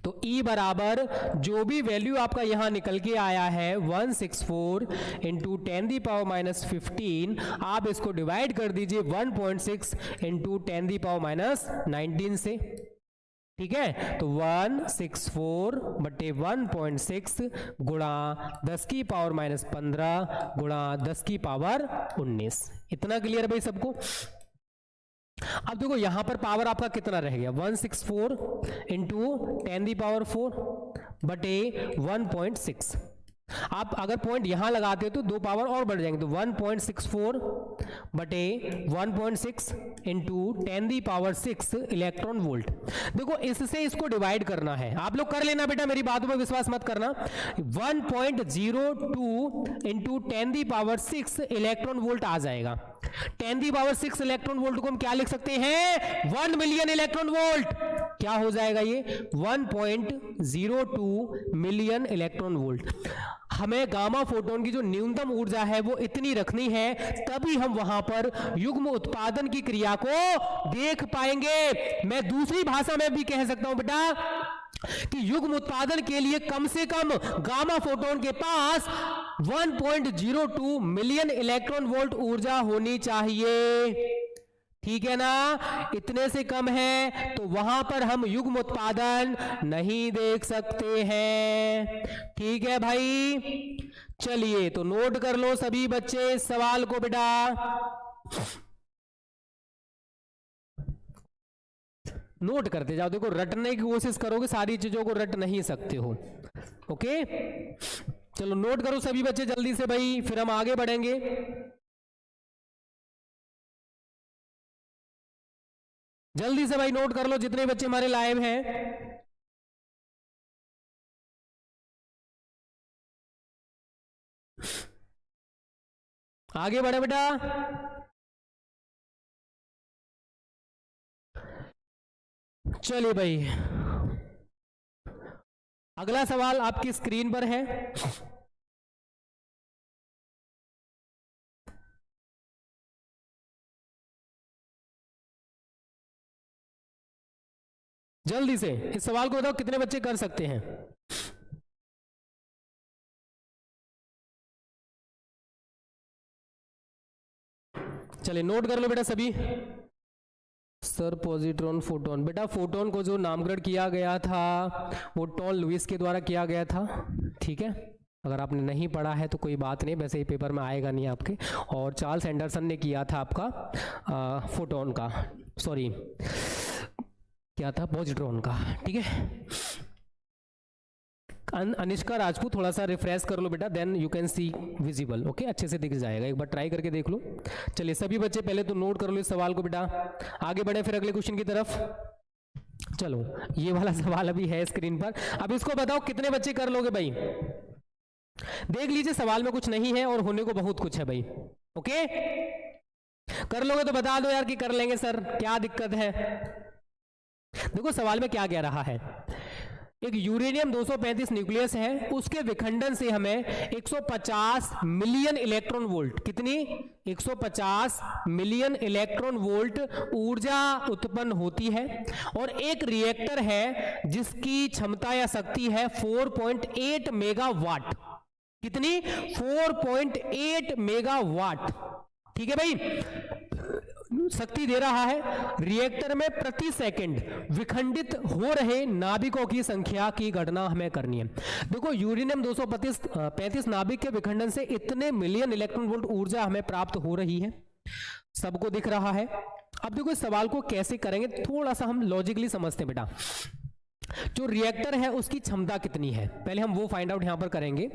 तो E बराबर जो भी वैल्यू आपका यहां निकल के आया है 164 इंटू 10⁻⁻15, आप इसको डिवाइड कर दीजिए 1.6 इंटू 10⁻⁻19 से। ठीक है, तो 164 बटे 1.6 गुणा 10⁻⁻15 गुणा 10⁻19। इतना क्लियर है भाई सबको? अब देखो यहां पर पावर आपका कितना रह गया, 164 इंटू 10⁻4 बटे 1.6। आप अगर पॉइंट यहां लगाते हो तो 2 पावर और बढ़ जाएंगे, तो 1.64 बटे 1.6 इंटू 10⁻6 इलेक्ट्रॉन वोल्ट। देखो इससे इसको डिवाइड करना है, आप लोग कर लेना बेटा, मेरी बातों पर विश्वास मत करना। 1.02 इंटू 10⁻6 इलेक्ट्रॉन वोल्ट आ जाएगा। 10⁻6 इलेक्ट्रॉन वोल्ट को हम क्या लिख सकते हैं, 1 मिलियन इलेक्ट्रॉन वोल्ट। क्या हो जाएगा ये, 1.02 मिलियन इलेक्ट्रॉन वोल्ट। हमें गामा फोटोन की जो न्यूनतम ऊर्जा है वो इतनी रखनी है, तभी हम वहां पर युग्म उत्पादन की क्रिया को देख पाएंगे। मैं दूसरी भाषा में भी कह सकता हूं बेटा कि युग्म उत्पादन के लिए कम से कम गामा फोटोन के पास 1.02 मिलियन इलेक्ट्रॉन वोल्ट ऊर्जा होनी चाहिए। ठीक है ना, इतने से कम है तो वहां पर हम युग्म उत्पादन नहीं देख सकते हैं। ठीक है भाई, चलिए तो नोट कर लो सभी बच्चे इस सवाल को बेटा। नोट करते जाओ, देखो रटने की कोशिश करोगे, सारी चीजों को रट नहीं सकते हो। ओके, चलो नोट करो सभी बच्चे जल्दी से भाई, फिर हम आगे बढ़ेंगे। जल्दी से भाई नोट कर लो जितने बच्चे हमारे लाइव हैं। आगे बढ़े बेटा। चलिए भाई, अगला सवाल आपकी स्क्रीन पर है। जल्दी से इस सवाल को बताओ कितने बच्चे कर सकते हैं। चलिए नोट कर लो बेटा सभी। सर पॉजिट्रॉन फोटोन, बेटा फोटोन को जो नामकरण किया गया था वो टॉन लुइस के द्वारा किया गया था। ठीक है, अगर आपने नहीं पढ़ा है तो कोई बात नहीं, वैसे ही पेपर में आएगा नहीं आपके। और चार्ल्स एंडरसन ने किया था आपका फोटोन का, सॉरी क्या था, पॉजिट्रॉन का। ठीक है, अनिष्का राजपूत थोड़ा सा रिफ्रेश कर लो बेटा, then you can see visible. Okay, अच्छे से दिख जाएगा, एक बार ट्राई करके देख लो। चलिए सभी बच्चे पहले तो नोट कर लो इस सवाल को बेटा, आगे बढ़े फिर अगले क्वेश्चन की तरफ। चलो ये वाला सवाल अभी है स्क्रीन पर, अब इसको बताओ कितने बच्चे कर लोगे भाई। देख लीजिए सवाल में कुछ नहीं है और होने को बहुत कुछ है भाई। ओके, कर लोगे तो बता दो यार कि कर लेंगे सर, क्या दिक्कत है। देखो सवाल में क्या कह रहा है, एक यूरेनियम 235 न्यूक्लियस है, उसके विखंडन से हमें 150 मिलियन इलेक्ट्रॉन वोल्ट, कितनी 150 मिलियन इलेक्ट्रॉन वोल्ट ऊर्जा उत्पन्न होती है। और एक रिएक्टर है जिसकी क्षमता या शक्ति है 4.8 मेगावाट, कितनी 4.8 मेगावाट। ठीक है भाई, शक्ति दे रहा है। रिएक्टर में प्रति सेकंड विखंडित हो रहे नाभिकों की संख्या की गणना हमें करनी है। देखो यूरेनियम 235 नाभिक के विखंडन से इतने मिलियन इलेक्ट्रॉन वोल्ट ऊर्जा हमें प्राप्त हो रही है, सबको दिख रहा है। अब देखो इस सवाल को कैसे करेंगे, थोड़ा सा हम लॉजिकली समझते हैं बेटा। जो रिएक्टर है उसकी क्षमता कितनी है, पहले हम वो फाइंड आउट यहां पर करेंगे।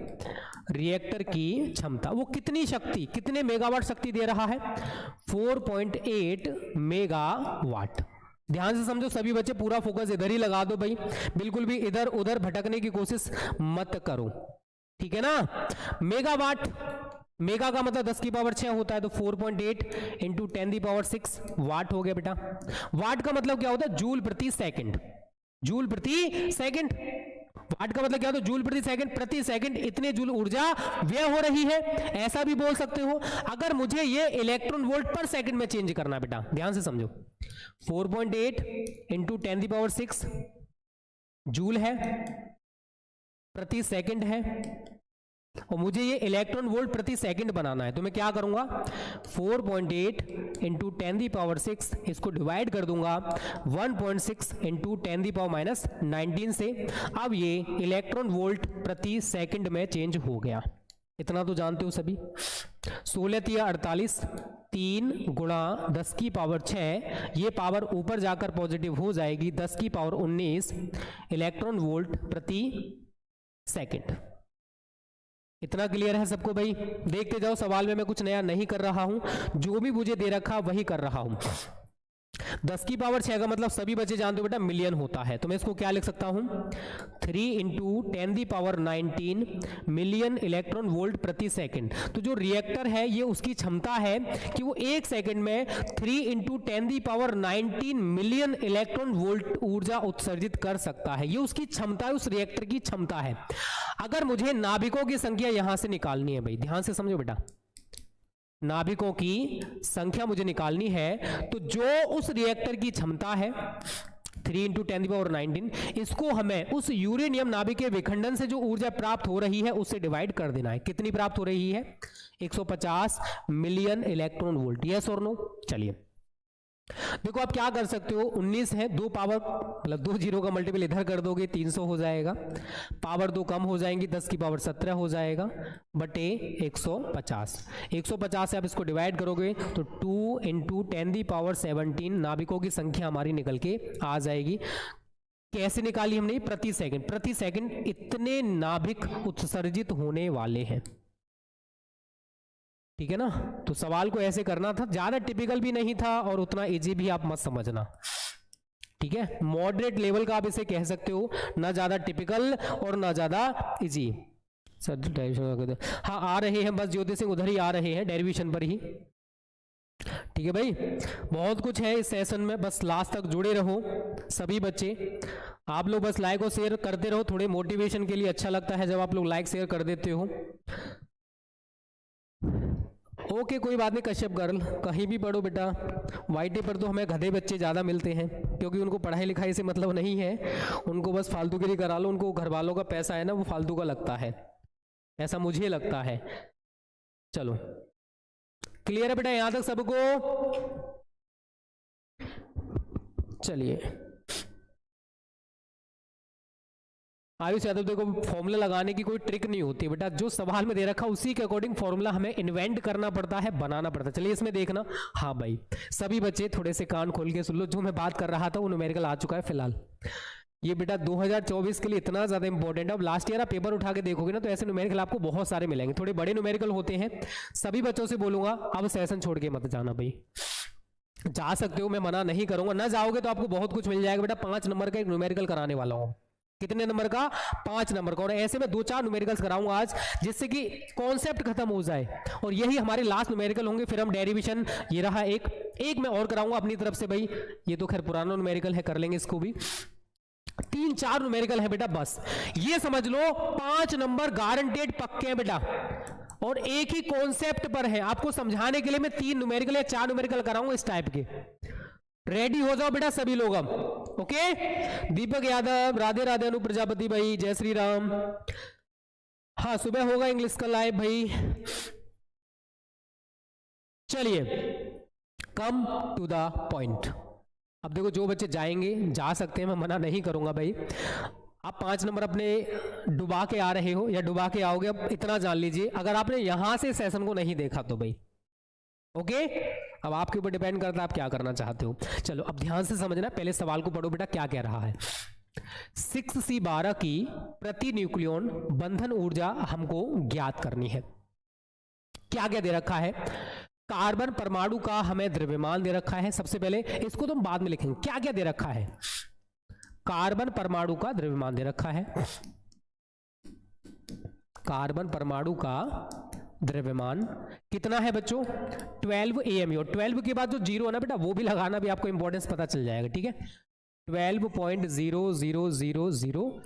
रिएक्टर की क्षमता, वो कितनी शक्ति, कितने मेगावाट शक्ति दे रहा है, 4.8 मेगावाट। ध्यान से समझो सभी बच्चे, पूरा फोकस इधर ही लगा दो भाई, बिल्कुल भी इधर उधर भटकने की कोशिश मत करो। ठीक है ना, मेगावाट, मेगा का मतलब 10 की पावर 6 होता है, तो 4.8 इंटू 10⁻6 वाट हो गया बेटा। वाट का मतलब क्या होता है, जूल प्रति सेकंड, जूल प्रति सेकंड। वाट का मतलब क्या होता है, जूल प्रति सेकंड, प्रति सेकंड इतने जूल ऊर्जा व्यय हो रही है, ऐसा भी बोल सकते हो। अगर मुझे ये इलेक्ट्रॉन वोल्ट पर सेकंड में चेंज करना बेटा, ध्यान से समझो, 4.8 इंटू 10⁻6 जूल है, प्रति सेकंड है, और मुझे ये इलेक्ट्रॉन वोल्ट प्रति सेकंड बनाना है। तो मैं क्या करूंगा, 4.8 इंटू 10⁻⁶ इसको डिवाइड कर दूंगा 1.6 इंटू 10⁻⁻19 से। अब ये इलेक्ट्रॉन वोल्ट प्रति सेकंड में चेंज हो गया। इतना तो जानते हो सभी। 16×48 3 गुणा 10⁻⁶, ये पावर ऊपर जाकर पॉजिटिव हो जाएगी 10⁻�19 इलेक्ट्रॉन वोल्ट प्रति सेकंड। इतना क्लियर है सबको भाई? देखते जाओ, सवाल में मैं कुछ नया नहीं कर रहा हूं, जो भी मुझे दे रखा वही कर रहा हूं। 10⁻⁶ का मतलब सभी बच्चे जानते हो बेटा मिलियन होता है, तो मैं इसको क्या लिख सकता हूं, 3 इंटू 10⁻19 मिलियन इलेक्ट्रॉन वोल्ट प्रति सेकंड। तो जो रिएक्टर है ये उसकी क्षमता है कि वो एक सेकंड में 3 इंटू 10⁻19 मिलियन इलेक्ट्रॉन वोल्ट ऊर्जा उत्सर्जित कर सकता है। ये उसकी क्षमता है, उस रिएक्टर की क्षमता है। अगर मुझे नाभिकों की संख्या यहां से निकालनी है भाई, ध्यान से समझो बेटा, नाभिकों की संख्या मुझे निकालनी है, तो जो उस रिएक्टर की क्षमता है 3 इंटू 10⁻19, इसको हमें उस यूरेनियम नाभिक के विखंडन से जो ऊर्जा प्राप्त हो रही है उससे डिवाइड कर देना है। कितनी प्राप्त हो रही है, 150 मिलियन इलेक्ट्रॉन वोल्ट। यस और नो? चलिए देखो आप क्या कर सकते हो, 19 है, 2 पावर मतलब 2 जीरो का मल्टीपल इधर कर दोगे 300 हो जाएगा, पावर 2 कम हो जाएंगी 10⁻17 हो जाएगा बटे 150। 150 से आप इसको डिवाइड करोगे तो 2 इंटू 10⁻17 नाभिकों की संख्या हमारी निकल के आ जाएगी। कैसे निकाली हमने? प्रति सेकंड। प्रति सेकंड इतने नाभिक उत्सर्जित होने वाले हैं, ठीक है ना? तो सवाल को ऐसे करना था, ज्यादा टिपिकल भी नहीं था और उतना इजी भी आप मत समझना, ठीक है? मॉडरेट लेवल का आप इसे कह सकते हो, ना ज्यादा टिपिकल और ना ज्यादा इजी। सर हाँ आ रहे हैं, बस ज्योति सिंह उधर ही आ रहे हैं, डेरिवेशन पर ही, ठीक है भाई? बहुत कुछ है इस सेशन में, बस लास्ट तक जुड़े रहो सभी बच्चे। आप लोग बस लाइक और शेयर करते रहो, थोड़े मोटिवेशन के लिए अच्छा लगता है जब आप लोग लाइक शेयर कर देते हो। ओके कोई बात नहीं कश्यप गर्ल, कहीं भी पढ़ो बेटा, वाईटी पर तो हमें गधे बच्चे ज़्यादा मिलते हैं, क्योंकि उनको पढ़ाई लिखाई से मतलब नहीं है, उनको बस फालतूगिरी करा लो, उनको घर वालों का पैसा है ना वो फालतू का लगता है, ऐसा मुझे लगता है। चलो क्लियर है बेटा यहां तक सबको? चलिए आयुष यादव, देखो फॉर्मूला लगाने की कोई ट्रिक नहीं होती बेटा, जो सवाल में दे रखा उसी के अकॉर्डिंग फॉर्मूला हमें इन्वेंट करना पड़ता है, बनाना पड़ता है। चलिए इसमें देखना, हाँ भाई सभी बच्चे थोड़े से कान खोल के सुन लो, जो मैं बात कर रहा था वो न्यूमेरिकल आ चुका है फिलहाल। ये बेटा 2024 के लिए इतना ज्यादा इंपॉर्टेंट है। अब लास्ट ईयर आप पेपर उठा के देखोगे ना तो ऐसे न्यूमेरिकल आपको बहुत सारे मिलेंगे, थोड़े बड़े न्यूमेरिकल होते हैं। सभी बच्चों से बोलूंगा अब सेशन छोड़ के मत जाना भाई, जा सकते हो मैं मना नहीं करूंगा, ना जाओगे तो आपको बहुत कुछ मिल जाएगा बेटा। 5 नंबर का एक न्यूमेरिकल कराने वाला हूं। कितने नंबर का? 5 नंबर का। और ऐसे में 2-4 न्यूमेरिकल्स कराऊंगा आज, जिससे कि कॉन्सेप्ट खत्म हो जाए, और यही हमारे लास्ट न्यूमेरिकल होंगे। फिर हम डेरिवेशन, ये रहा एक मैं और कराऊंगा अपनी तरफ से भाई, ये तो खैर पुराना न्यूमेरिकल है, कर लेंगे इसको भी। 3-4 न्यूमेरिकल है बेटा बस, ये समझ लो 5 नंबर गारंटेड पक्के हैं बेटा, और एक ही कॉन्सेप्ट पर है। आपको समझाने के लिए मैं 3 न्यूमेरिकल या 4 न्यूमेरिकल कराऊंगा इस टाइप के। रेडी हो जाओ बेटा सभी लोग अब, ओके? दीपक यादव, राधे राधे, अनु प्रजापति भाई, जय श्री राम। हाँ सुबह होगा इंग्लिश का लाइव भाई। चलिए कम टू द पॉइंट। अब देखो जो बच्चे जाएंगे जा सकते हैं, मैं मना नहीं करूंगा भाई। आप 5 नंबर अपने डुबा के आ रहे हो या डुबा के आओगे, अब इतना जान लीजिए, अगर आपने यहां से सेशन को नहीं देखा तो भाई ओके, अब आपके ऊपर डिपेंड करता है आप क्या करना चाहते हो। चलो अब ध्यान से समझना, पहले सवाल को पढ़ो बेटा क्या कह रहा है। 6C12 की प्रति न्यूक्लियॉन बंधन ऊर्जा हमको ज्ञात करनी है। क्या क्या दे रखा है? कार्बन परमाणु का हमें द्रव्यमान दे रखा है। सबसे पहले इसको तो हम बाद में लिखेंगे, क्या क्या दे रखा है? कार्बन परमाणु का द्रव्यमान दे रखा है, कार्बन परमाणु का द्रव्यमान कितना है बच्चों? 12 AMU। और 12 के बाद जो 0 है ना बेटा वो भी लगाना, भी आपको इंपॉर्टेंस पता चल जाएगा, ठीक है? 12.0000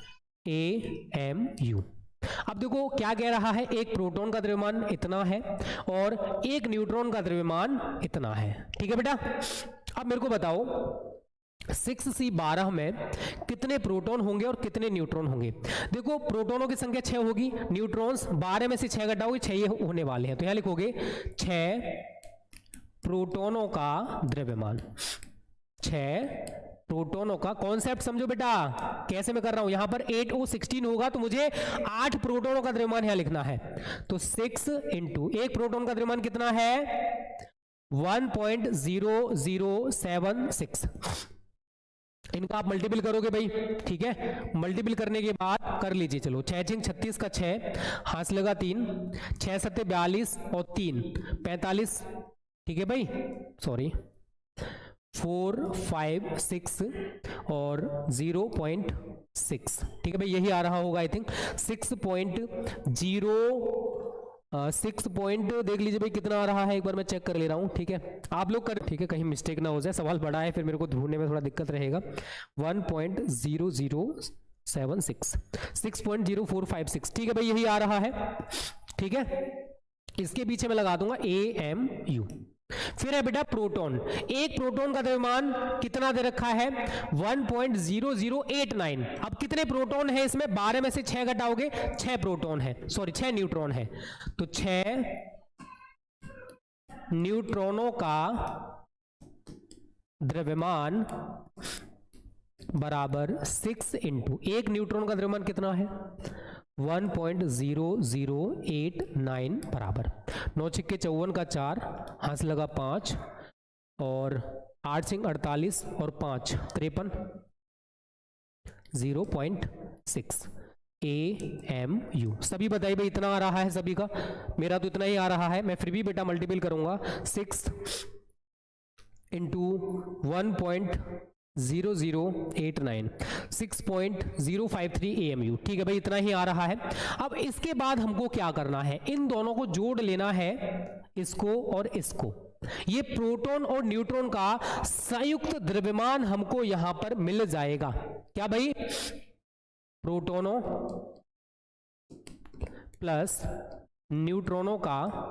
AMU। अब देखो क्या कह रहा है, एक प्रोटॉन का द्रव्यमान इतना है और एक न्यूट्रॉन का द्रव्यमान इतना है, ठीक है बेटा? अब मेरे को बताओ 6C12 में कितने प्रोटॉन होंगे और कितने न्यूट्रॉन होंगे। देखो प्रोटॉनों की संख्या 6 होगी, न्यूट्रॉन्स 12 में से 6 घटाओगे 6 ये होने वाले हैं, तो यहां लिखोगे 6 प्रोटॉनों का द्रव्यमान। 6 प्रोटॉनों का कॉन्सेप्ट समझो बेटा, कैसे मैं कर रहा हूं, यहां पर 8 और 16 होगा तो मुझे 8 प्रोटॉनों का द्रव्यमान यहां लिखना है। तो 6 इंटू एक प्रोटॉन का द्रव्यमान कितना है 1.0076। इनका आप मल्टीपल करोगे भाई, ठीक है, मल्टीपल करने के बाद कर लीजिए, चलो 6 6 36 का 6 हाथ लगा 3, 6 7 42 और 3 45, ठीक है भाई, सॉरी 4 5 6 और 0.6, ठीक है भाई, यही आ रहा होगा आई थिंक 6.06 पॉइंट, देख लीजिए भाई कितना आ रहा है, एक बार मैं चेक कर ले रहा हूं, ठीक है, आप लोग कर, ठीक है, कहीं मिस्टेक ना हो जाए, सवाल बड़ा है फिर मेरे को ढूंढने में थोड़ा दिक्कत रहेगा। 1.0076 6.0456, ठीक है भाई, यही आ रहा है, ठीक है, इसके पीछे मैं लगा दूंगा AMU। फिर है बेटा प्रोटॉन, एक प्रोटॉन का द्रव्यमान कितना दे रखा है 1.0089। अब कितने प्रोटॉन है इसमें, 12 में से 6 घटाओगे 6 प्रोटॉन है, सॉरी 6 न्यूट्रॉन है, तो 6 न्यूट्रॉनों का द्रव्यमान बराबर 6 इंटू एक न्यूट्रॉन का द्रव्यमान कितना है 1.0089 बराबर 9 छिक्के 54 का 4 हाथ लगा 5 और 8 सिंह 48 और 5 53 0.6 AMU। सभी बताइए भाई इतना आ रहा है सभी का, मेरा तो इतना ही आ रहा है, मैं फिर भी बेटा मल्टीपल करूंगा 6 इंटू 1.0089 6.053 AMU, ठीक है भाई, इतना ही आ रहा है। अब इसके बाद हमको क्या करना है, इन दोनों को जोड़ लेना है, इसको और इसको, ये प्रोटॉन और न्यूट्रॉन का संयुक्त द्रव्यमान हमको यहां पर मिल जाएगा। क्या भाई, प्रोटॉनों प्लस न्यूट्रॉनों का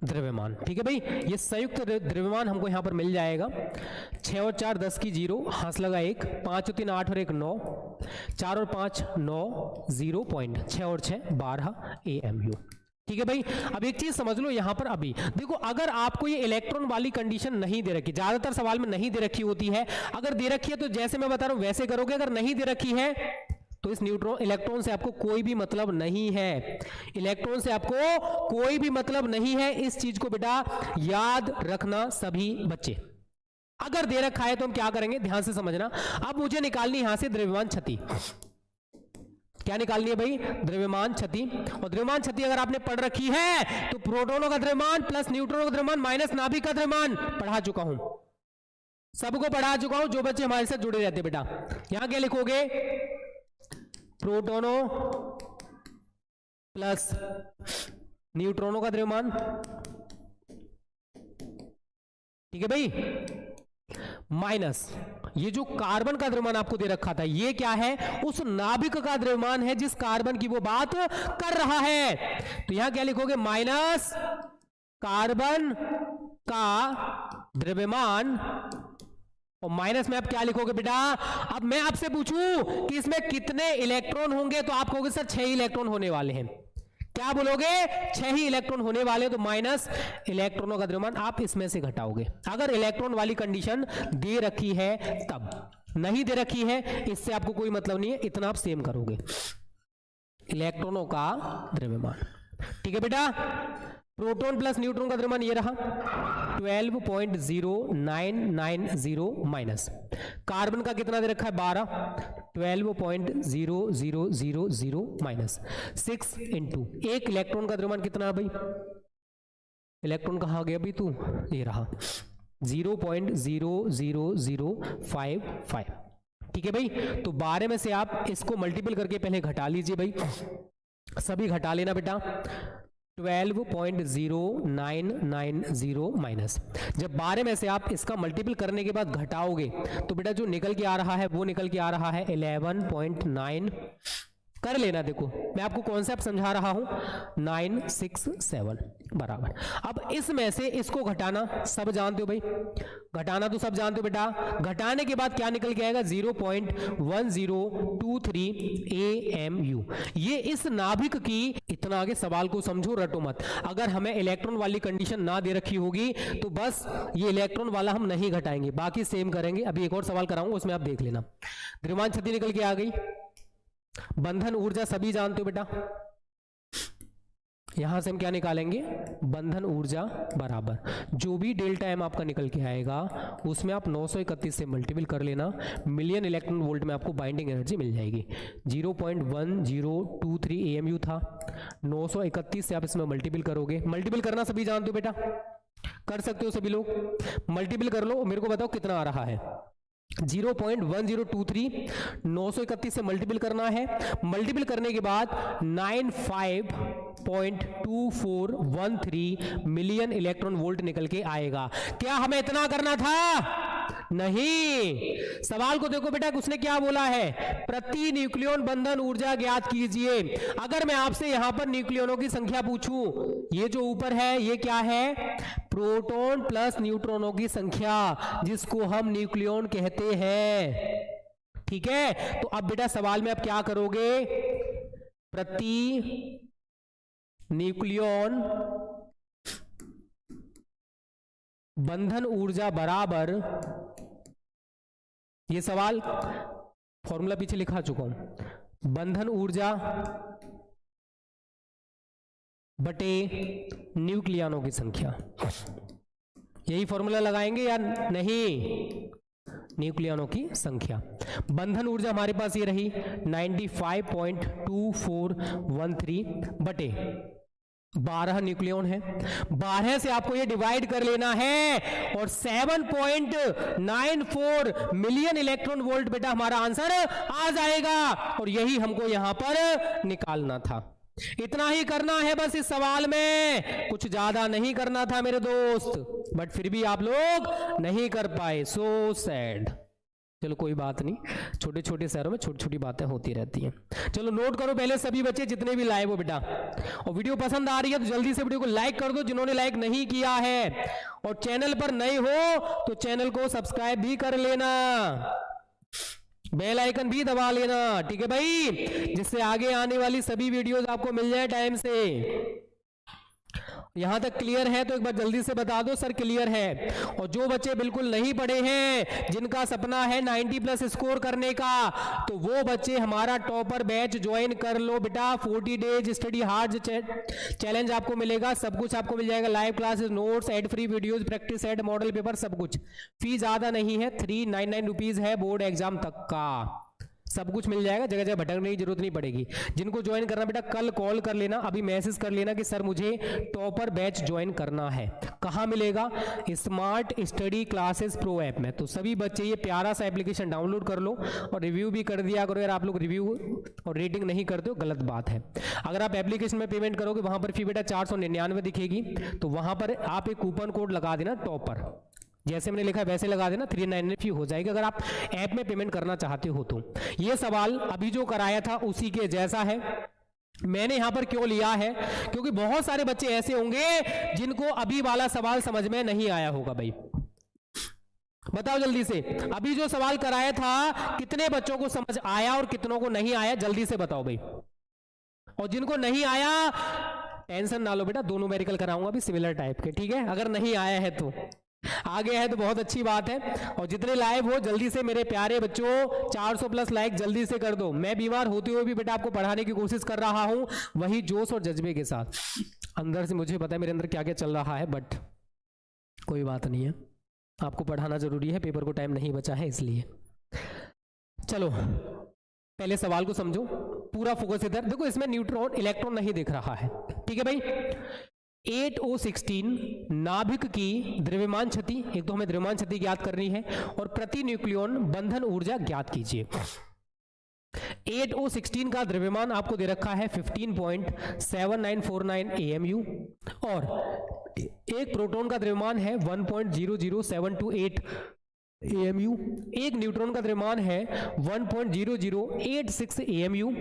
द्रव्यमान, ठीक है भाई, ये संयुक्त द्रव्यमान हमको यहां पर मिल जाएगा। 6 और 4 10 की 0, हाथ लगा 1, 5 और 3 8 और 1 9, 4 और 5 9 0.6 और 6 12 AMU, ठीक है भाई। अब एक चीज समझ लो यहां पर, अभी देखो अगर आपको ये इलेक्ट्रॉन वाली कंडीशन नहीं दे रखी, ज्यादातर सवाल में नहीं दे रखी होती है, अगर दे रखी है तो जैसे मैं बता रहा हूं वैसे करोगे, अगर नहीं दे रखी है तो इस इलेक्ट्रॉन से आपको कोई भी मतलब नहीं है, इलेक्ट्रॉन से आपको कोई भी मतलब नहीं है, इस चीज को बेटा याद रखना सभी बच्चे। अगर दे रखा है तो हम क्या करेंगे, ध्यान से समझना। अब मुझे निकालनी यहां से द्रव्यमान क्षति, क्या निकालनी है भाई, द्रव्यमान क्षति। और द्रव्यमान क्षति अगर आपने पढ़ रखी है तो प्रोटॉनों का द्रव्यमान प्लस न्यूट्रॉनों का द्रव्यमान माइनस नाभिक का द्रव्यमान पढ़ा चुका हूं, सबको पढ़ा चुका हूं, जो बच्चे हमारे साथ जुड़े रहते बेटा। यहां क्या लिखोगे, प्रोटॉनों प्लस न्यूट्रॉनों का द्रव्यमान, ठीक है भाई, माइनस ये जो कार्बन का द्रव्यमान आपको दे रखा था, ये क्या है, उस नाभिक का द्रव्यमान है जिस कार्बन की वो बात कर रहा है। तो यहां क्या लिखोगे, माइनस कार्बन का द्रव्यमान, और माइनस में आप क्या लिखोगे बेटा। अब मैं आपसे पूछूं कि इसमें कितने इलेक्ट्रॉन होंगे, तो आप कहोगे सर 6 इलेक्ट्रॉन होने वाले हैं। क्या बोलोगे, 6 ही इलेक्ट्रॉन होने वाले, तो माइनस इलेक्ट्रॉनों का द्रव्यमान आप इसमें से घटाओगे, अगर इलेक्ट्रॉन वाली कंडीशन दे रखी है तब। नहीं दे रखी है इससे आपको कोई मतलब नहीं है, इतना आप सेम करोगे, इलेक्ट्रॉनों का द्रव्यमान, ठीक है बेटा। प्रोटॉन प्लस न्यूट्रॉन का द्रव्यमान ये रहा 12.0990 माइनस कार्बन का कितना दे रखा है 12, 12.0000 माइनस 6 इंटू एक इलेक्ट्रॉन का द्रव्यमान कितना है भाई, इलेक्ट्रॉन कहाँ गया भाई तू, ये रहा 0.00055, ठीक है भाई। तो 12 में से आप इसको मल्टीपल करके पहले घटा लीजिए भाई, सभी घटा लेना बेटा। 12.0990 माइनस, जब 12 में से आप इसका मल्टीपल करने के बाद घटाओगे तो बेटा जो निकल के आ रहा है वो निकल के आ रहा है 11.9 कर लेना। देखो मैं आपको कॉन्सेप्ट समझा रहा हूं, 967 बराबर। अब इसमें से इसको घटाना सब जानते हो भाई, घटाना तो सब जानते हो बेटा। घटाने के बाद क्या निकल के आएगा 0.1023 AMU। ये इस नाभिक की, इतना आगे सवाल को समझो, रटो मत। अगर हमें इलेक्ट्रॉन वाली कंडीशन ना दे रखी होगी तो बस ये इलेक्ट्रॉन वाला हम नहीं घटाएंगे, बाकी सेम करेंगे। अभी एक और सवाल कराऊंगा उसमें आप देख लेना। द्रव्यमान क्षति निकल के आ गई, बंधन ऊर्जा सभी जानते हो बेटा। यहां से हम क्या निकालेंगे, बंधन ऊर्जा बराबर जो भी डेल्टा एम आपका निकल के आएगा उसमें आप 931 से मल्टीपल कर लेना, मिलियन इलेक्ट्रॉन वोल्ट में आपको बाइंडिंग एनर्जी मिल जाएगी। 0.1023 AMU था, 931 से आप इसमें मल्टीपल करोगे। मल्टीपल करना सभी जानते हो बेटा, कर सकते हो सभी लोग, मल्टीपल कर लो। मेरे को बताओ कितना आ रहा है, 0.1023 931 से मल्टीपल करना है। मल्टीपल करने के बाद 95.2413 मिलियन इलेक्ट्रॉन वोल्ट निकल के आएगा। क्या हमें इतना करना था? नहीं। सवाल को देखो बेटा, उसने क्या बोला है, प्रति न्यूक्लियन बंधन ऊर्जा ज्ञात कीजिए। अगर मैं आपसे यहां पर न्यूक्लियनों की संख्या पूछूं, ये जो ऊपर है ये क्या है, प्रोटॉन प्लस न्यूट्रॉनों की संख्या, जिसको हम न्यूक्लियन कहते हैं। ठीक है, तो अब बेटा सवाल में आप क्या करोगे, प्रति न्यूक्लियन बंधन ऊर्जा बराबर, ये सवाल फॉर्मूला पीछे लिखा चुका हूं, बंधन ऊर्जा बटे न्यूक्लियनों की संख्या। यही फॉर्मूला लगाएंगे या नहीं, न्यूक्लियनों की संख्या। बंधन ऊर्जा हमारे पास ये रही 95.2413 बटे 12 न्यूक्लियन है, 12 से आपको ये डिवाइड कर लेना है और 7.94 मिलियन इलेक्ट्रॉन वोल्ट बेटा हमारा आंसर आ जाएगा। और यही हमको यहां पर निकालना था। इतना ही करना है बस इस सवाल में, कुछ ज्यादा नहीं करना था मेरे दोस्त, बट फिर भी आप लोग नहीं कर पाए, सो सैड। चलो कोई बात नहीं, छोटे छोटे शहरों में छोटी छोटी बातें होती रहती हैं। चलो नोट करो पहले सभी बच्चे जितने भी लाइव हो बेटा, और वीडियो पसंद आ रही है तो जल्दी से वीडियो को लाइक कर दो जिन्होंने लाइक नहीं किया है, और चैनल पर नए हो तो चैनल को सब्सक्राइब भी कर लेना, बेल आइकन भी दबा लेना। ठीक है भाई, जिससे आगे आने वाली सभी वीडियोस आपको मिल जाए टाइम से। यहां तक क्लियर है तो एक बार जल्दी से बता दो सर क्लियर है। और जो बच्चे बिल्कुल नहीं पढ़े हैं, जिनका सपना है 90 प्लस स्कोर करने का, तो वो बच्चे हमारा टॉपर बैच ज्वाइन कर लो बेटा। 40 डेज स्टडी हार्ड चैलेंज आपको मिलेगा, सब कुछ आपको मिल जाएगा, live classes, notes, ad free videos, practice set, model paper, सब कुछ। फी ज्यादा नहीं है, 399 रुपीज है बोर्ड एग्जाम तक का, सब कुछ मिल जाएगा, जगह जगह भटकने की जरूरत नहीं पड़ेगी। जिनको ज्वाइन करना बेटा कल कॉल कर लेना, अभी मैसेज कर लेना कि सर मुझे टॉपर बैच ज्वाइन करना है। कहाँ मिलेगा, smart study classes pro app में। तो सभी बच्चे ये प्यारा सा एप्लीकेशन डाउनलोड कर लो और रिव्यू भी कर दिया करो यार। आप लोग रिव्यू और रेटिंग नहीं करते हो, गलत बात है। अगर आप एप्लीकेशन में पेमेंट करोगे वहां पर फी बेटा 499 दिखेगी, तो वहां पर आप एक कूपन कोड लगा देना टॉपर, जैसे मैंने लिखा है वैसे लगा देना, 399 फी हो जाएगी अगर आप ऐप में पेमेंट करना चाहते हो तो। ये सवाल अभी जो कराया था उसी के जैसा है। मैंने यहां पर क्यों लिया है, क्योंकि बहुत सारे बच्चे ऐसे होंगे जिनको अभी वाला सवाल समझ में नहीं आया होगा। भाई बताओ जल्दी से, अभी जो सवाल कराया था कितने बच्चों को समझ आया और कितनों को नहीं आया, जल्दी से बताओ भाई। और जिनको नहीं आया टेंशन ना लो बेटा, दोनों मेडिकल कराऊंगा भी सिमिलर टाइप के, ठीक है। अगर नहीं आया है तो, आ गया है तो बहुत अच्छी बात है। और जितने लाइव हो जल्दी से मेरे प्यारे बच्चों 400 प्लस लाइक जल्दी से कर दो। मैं बीमार होते हुए भी बेटा आपको पढ़ाने की कोशिश कर रहा हूं, वही जोश और जज्बे के साथ। अंदर से मुझे पता है मेरे अंदर क्या क्या चल रहा है, बट कोई बात नहीं है, आपको पढ़ाना जरूरी है, पेपर को टाइम नहीं बचा है इसलिए। चलो पहले सवाल को समझो, पूरा फोकस इधर देखो। इसमें न्यूट्रॉन इलेक्ट्रॉन नहीं दिख रहा है, ठीक है भाई। 8O16 नाभिक की द्रव्यमान क्षति, एक तो हमें द्रव्यमान क्षति ज्ञात करनी है, और प्रति न्यूक्लियन बंधन ऊर्जा ज्ञात कीजिए। 8O16 का द्रव्यमान आपको दे रखा है 15.7949 AMU, और एक प्रोटॉन का द्रव्यमान है 1.00728 AMU। एक न्यूट्रॉन का द्रव्यमान है 1.0086 AMU।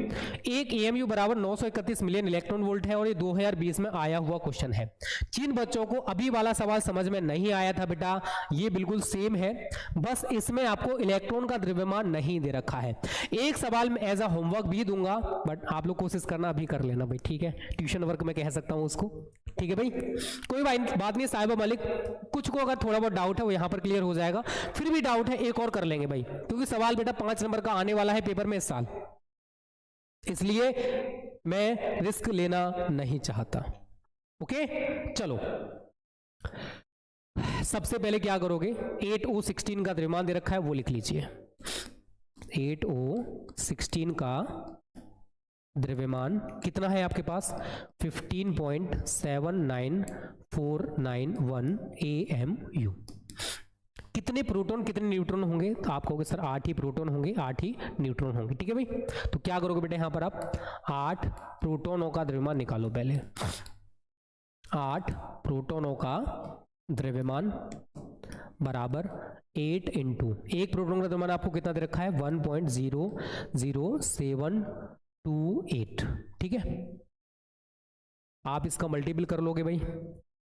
एक AMU बराबर 931 मिलियन इलेक्ट्रॉन वोल्ट है और ये 2020 में आया हुआ क्वेश्चन है। जिन बच्चों को अभी वाला सवाल समझ में नहीं आया था बेटा, ये बिल्कुल सेम है, बस इसमें आपको इलेक्ट्रॉन का द्रव्यमान नहीं दे रखा है। एक सवाल में एज अ होमवर्क भी दूंगा, बट आप लोग कोशिश करना अभी कर लेना भाई, ठीक है। ट्यूशन वर्क में कह सकता हूं उसको, ठीक है भाई। कोई बात नहीं साहिबा मालिक, कुछ को अगर थोड़ा बहुत डाउट है वो यहां पर क्लियर हो जाएगा, फिर भी डाउट है एक और कर लेंगे भाई, क्योंकि सवाल बेटा 5 नंबर का आने वाला है पेपर में इस साल, इसलिए मैं रिस्क लेना नहीं चाहता। ओके चलो, सबसे पहले क्या करोगे, 8O16 का द्रव्यमान दे रखा है वो लिख लीजिए। 8O16 का द्रव्यमान कितना है आपके पास, 15.79491 AMU। कितने प्रोटॉन कितने न्यूट्रॉन होंगे, तो आप कहोगे सर 8 ही प्रोटॉन होंगे 8 ही न्यूट्रॉन होंगे, ठीक है भाई। तो क्या करोगे बेटा, यहां पर आप 8 प्रोटॉनों का द्रव्यमान निकालो पहले। 8 प्रोटॉनों का द्रव्यमान बराबर 8 इंटू, एक प्रोटॉन का द्रव्यमान आपको कितना दे रखा है 1.00728, ठीक है। आप इसका मल्टीपल कर लोगे भाई,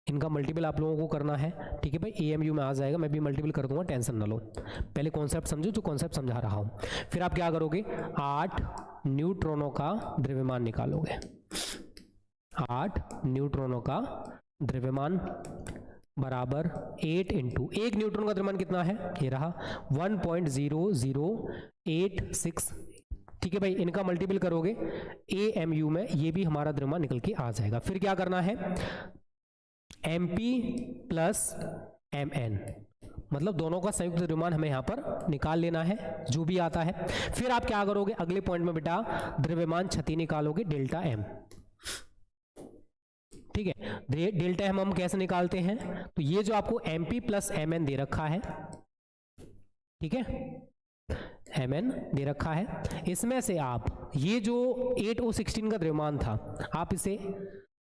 इनका मल्टीपल आप लोगों को करना है, ठीक है भाई। AMU में आ जाएगा, मैं भी मल्टीपल कर दूंगा, टेंशन ना लो। पहले कॉन्सेप्ट समझो जो कॉन्सेप्ट समझा रहा हूं, फिर आप क्या करोगे 8 न्यूट्रॉनों का द्रव्यमान निकालोगे। 8 न्यूट्रॉनों का द्रव्यमान बराबर 8 इंटू, एक न्यूट्रॉन का द्रव्यमान कितना है, ये रहा 1.0086, ठीक है भाई। इनका मल्टीपल करोगे AMU में, ये भी हमारा द्रव्यमान निकल के आ जाएगा। फिर क्या करना है, MP प्लस MN, मतलब दोनों का संयुक्त द्रव्यमान हमें यहां पर निकाल लेना है, जो भी आता है। फिर आप क्या करोगे, अगले पॉइंट में बेटा द्रव्यमान क्षति निकालोगे, डेल्टा M, ठीक है। डेल्टा M हम कैसे निकालते हैं, तो ये जो आपको MP प्लस MN दे रखा है, ठीक है, MN दे रखा है, इसमें से आप ये जो 8O16 का द्रव्यमान था, आप इसे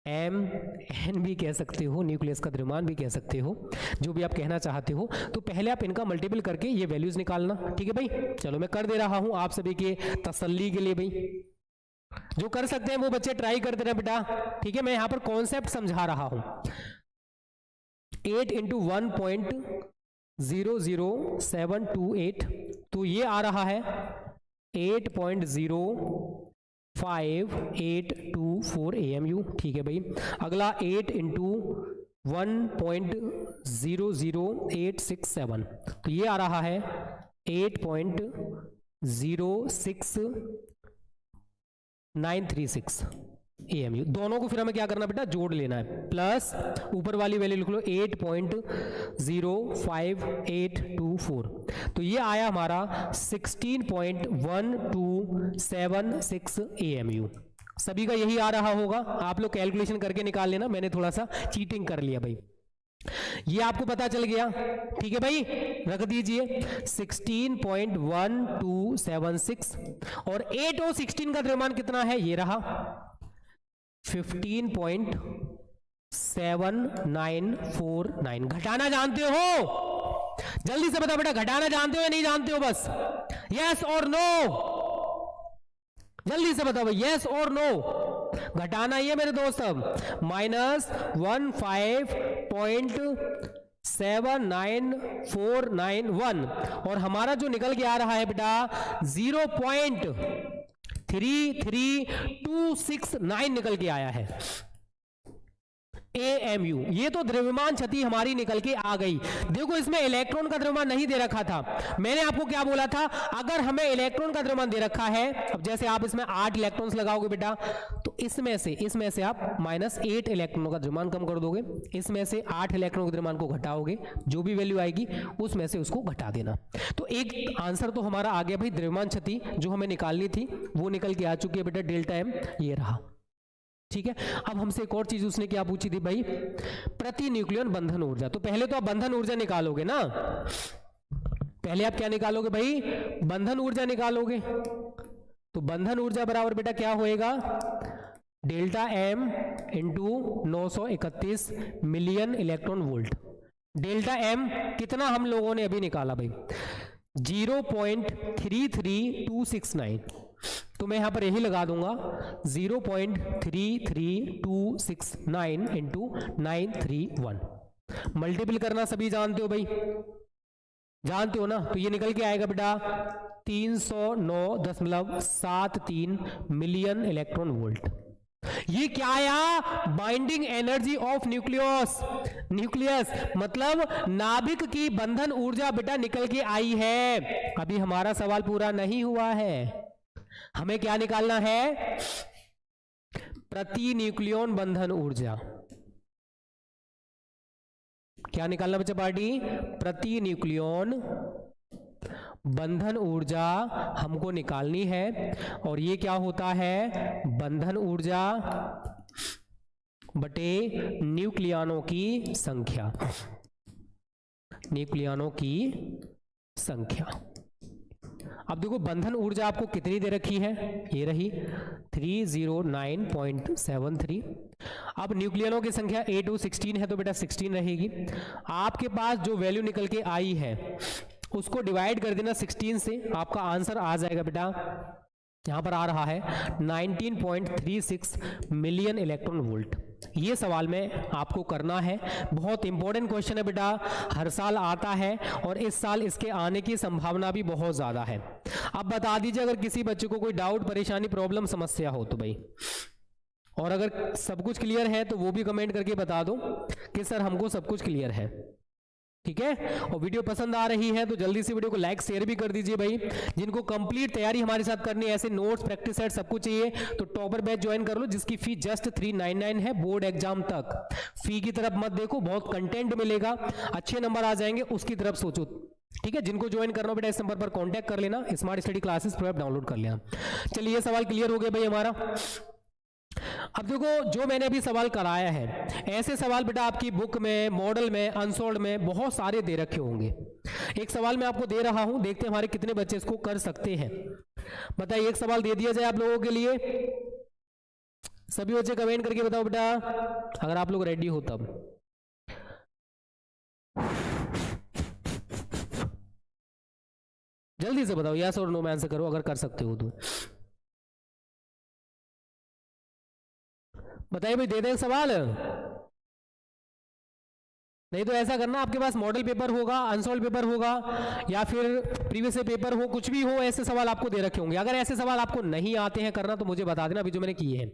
MN भी कह सकते हो, न्यूक्लियस का द्रव्यमान भी कह सकते हो, जो भी आप कहना चाहते हो। तो पहले आप इनका मल्टीपल करके ये वैल्यूज निकालना, ठीक है भाई। चलो मैं कर दे रहा हूं आप सभी के तसल्ली के लिए भाई, जो कर सकते हैं वो बच्चे ट्राई करते रहे बेटा, ठीक है। मैं यहां पर कॉन्सेप्ट समझा रहा हूं। 8 इंटू 1.00728, तो ये आ रहा है 8.05824 AMU, ठीक है भाई। अगला 8 इंटू 1.00867, तो ये आ रहा है 8.06936 AMU। दोनों को फिर हमें क्या करना बेटा, जोड़ लेना है, प्लस ऊपर वाली वैल्यू लिख लो 8.05824, तो ये आया हमारा 16.1276 AMU। सभी का यही आ रहा होगा, आप लोग कैलकुलेशन करके निकाल लेना, मैंने थोड़ा सा चीटिंग कर लिया भाई। ये आपको पता चल गया, ठीक है भाई, रख दीजिए 16.1276, और 8O16 का द्रव्यमान कितना है, ये रहा 15.7949। घटाना जानते हो, जल्दी से बता बेटा, घटाना जानते हो या नहीं जानते हो, बस यस और नो, जल्दी से बताओ यस और नो। घटाना ही है मेरे दोस्त, माइनस 15.79491, और हमारा जो निकल के आ रहा है बेटा 0.33269 निकल के आया है AMU। ये तो द्रव्यमान क्षति हमारी निकल के आ गई। देखो इसमें इलेक्ट्रॉन का द्रव्यमान नहीं दे रखा था, मैंने आपको क्या बोला था, अगर हमें इलेक्ट्रॉन का द्रव्यमान दे रखा है, अब जैसे आप इसमें 8 इलेक्ट्रॉन्स लगाओगे बेटा, तो इसमें से आप -8 इलेक्ट्रॉनों का द्रव्यमान कम कर दोगे, इसमें से 8 इलेक्ट्रॉनों के द्रव्यमान को घटाओगे, जो भी वैल्यू आएगी उसमें से उसको घटा देना। तो एक आंसर तो हमारा आ गया भाई, द्रव्यमान क्षति जो हमें निकालनी थी वो निकल के आ चुकी है बेटा, डेल्टा M ये रहा, ठीक है। अब हमसे एक और चीज उसने क्या पूछी थी भाई, प्रति न्यूक्लियन बंधन ऊर्जा। तो पहले तो आप बंधन ऊर्जा निकालोगे ना, पहले आप क्या निकालोगे भाई, बंधन ऊर्जा निकालोगे। तो बंधन ऊर्जा बराबर बेटा क्या होएगा, delta M into 931 million electron volt, delta M कितना हम लोगों ने अभी निकाला भाई, 0.33269, तो मैं यहां पर यही लगा दूंगा 0.33269 इंटू 931। मल्टीपल करना सभी जानते हो भाई, जानते हो ना, तो ये निकल के आएगा बेटा 309.73 मिलियन इलेक्ट्रॉन वोल्ट। ये क्या आया, बाइंडिंग एनर्जी ऑफ न्यूक्लियस मतलब नाभिक की बंधन ऊर्जा बेटा निकल के आई है। अभी हमारा सवाल पूरा नहीं हुआ है, हमें क्या निकालना है, प्रति न्यूक्लियन बंधन ऊर्जा। क्या निकालना बच्चा पार्टी, प्रति न्यूक्लियन बंधन ऊर्जा हमको निकालनी है। और ये क्या होता है, बंधन ऊर्जा बटे न्यूक्लियनों की संख्या, न्यूक्लियनों की संख्या। अब देखो बंधन ऊर्जा आपको कितनी दे रखी है, ये रही 309.73। अब न्यूक्लियनों की संख्या 816 है तो बेटा 16 रहेगी। आपके पास जो वैल्यू निकल के आई है उसको डिवाइड कर देना 16 से, आपका आंसर आ जाएगा बेटा, यहां पर आ रहा है 19.36 मिलियन इलेक्ट्रॉन वोल्ट। ये सवाल में आपको करना है, बहुत इंपॉर्टेंट क्वेश्चन है बेटा, हर साल आता है और इस साल इसके आने की संभावना भी बहुत ज्यादा है। अब बता दीजिए अगर किसी बच्चे को कोई डाउट, परेशानी, प्रॉब्लम, समस्या हो तो भाई, और अगर सब कुछ क्लियर है तो वो भी कमेंट करके बता दो कि सर हमको सब कुछ क्लियर है, ठीक है। और वीडियो पसंद आ रही है तो जल्दी से वीडियो को लाइक शेयर भी कर दीजिए भाई। जिनको कंप्लीट तैयारी हमारे साथ करनी है, ऐसे नोट्स, प्रैक्टिस सेट सब कुछ चाहिए तो टॉपर बैच ज्वाइन कर लो, जिसकी फी जस्ट 399 है बोर्ड एग्जाम तक। फी की तरफ मत देखो, बहुत कंटेंट मिलेगा, अच्छे नंबर आ जाएंगे, उसकी तरफ सोचो, ठीक है। जिनको ज्वाइन करना हो बेटा इस नंबर पर कांटेक्ट कर लेना, smart study classes pro app download कर लेना। चलिए ये सवाल क्लियर हो गया भाई हमारा। अब देखो जो मैंने अभी सवाल कराया है, ऐसे सवाल बेटा आपकी बुक में, मॉडल में, अनसोल्ड में बहुत सारे दे रखे होंगे। एक सवाल मैं आपको दे रहा हूं, देखते हैं हमारे कितने बच्चे इसको कर सकते हैं। बताइए एक सवाल दे दिया जाए आप लोगों के लिए, सभी बच्चे कमेंट करके बताओ बेटा अगर आप लोग रेडी हो तब। जल्दी से बताओ, यस और नो में आंसर करो अगर कर सकते हो तो। बताइए भाई, दे दें सवाल, नहीं तो ऐसा करना, आपके पास मॉडल पेपर होगा, अनसॉल्व पेपर होगा या फिर प्रीवियस पेपर हो, कुछ भी हो, ऐसे सवाल आपको दे रखे होंगे। अगर ऐसे सवाल आपको नहीं आते हैं करना तो मुझे बता देना, अभी जो मैंने किए हैं।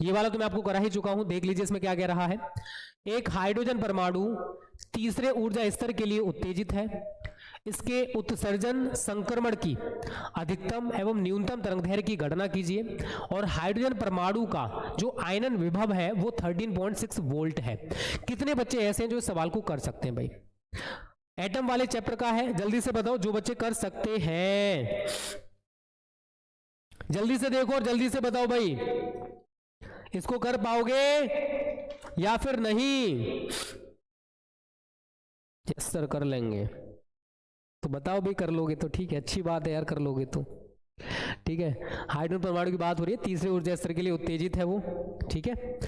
ये वाला तो मैं आपको करा ही चुका हूं, देख लीजिए इसमें क्या कह रहा है। एक हाइड्रोजन परमाणु तीसरे ऊर्जा स्तर के लिए उत्तेजित है, इसके उत्सर्जन संक्रमण की अधिकतम एवं न्यूनतम तरंगदैर्घ्य की गणना कीजिए, और हाइड्रोजन परमाणु का जो आयनन विभव है वो 13.6 वोल्ट है। कितने बच्चे ऐसे हैं जो इस सवाल को कर सकते हैं भाई? एटम वाले चैप्टर का है, जल्दी से बताओ जो बच्चे कर सकते हैं, जल्दी से देखो और जल्दी से बताओ भाई, इसको कर पाओगे या फिर नहीं? यस सर कर लेंगे, तो बताओ भाई कर लोगे तो ठीक है, अच्छी बात है यार, कर लोगे तो ठीक है। हाइड्रोजन परमाणु की बात हो रही है, तीसरे ऊर्जा स्तर के लिए उत्तेजित है वो, ठीक है।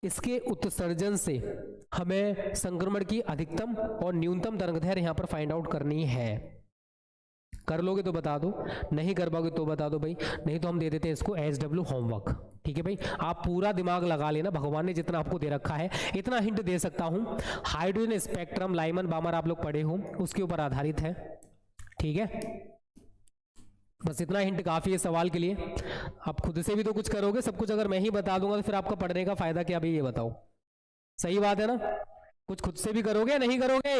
इसके उत्सर्जन से हमें संक्रमण की अधिकतम और न्यूनतम तरंगदैर्घ्य यहां पर फाइंड आउट करनी है। कर लोगे तो बता दो, नहीं कर पाओगे तो बता दो भाई, नहीं तो हम दे देते हैं इसको SW होमवर्क, ठीक है भाई। आप पूरा दिमाग लगा लेना, भगवान ने जितना आपको दे रखा है इतना हिंट दे सकता हूं। हाइड्रोजन स्पेक्ट्रम लाइमन बामर आप लोग पढ़े हो, उसके ऊपर आधारित है, ठीक है। बस इतना हिंट काफी है सवाल के लिए। आप खुद से भी तो कुछ करोगे, सब कुछ अगर मैं ही बता दूंगा तो फिर आपका पढ़ने का फायदा क्या भाई, ये बताओ। सही बात है ना, कुछ खुद से भी करोगे या नहीं करोगे?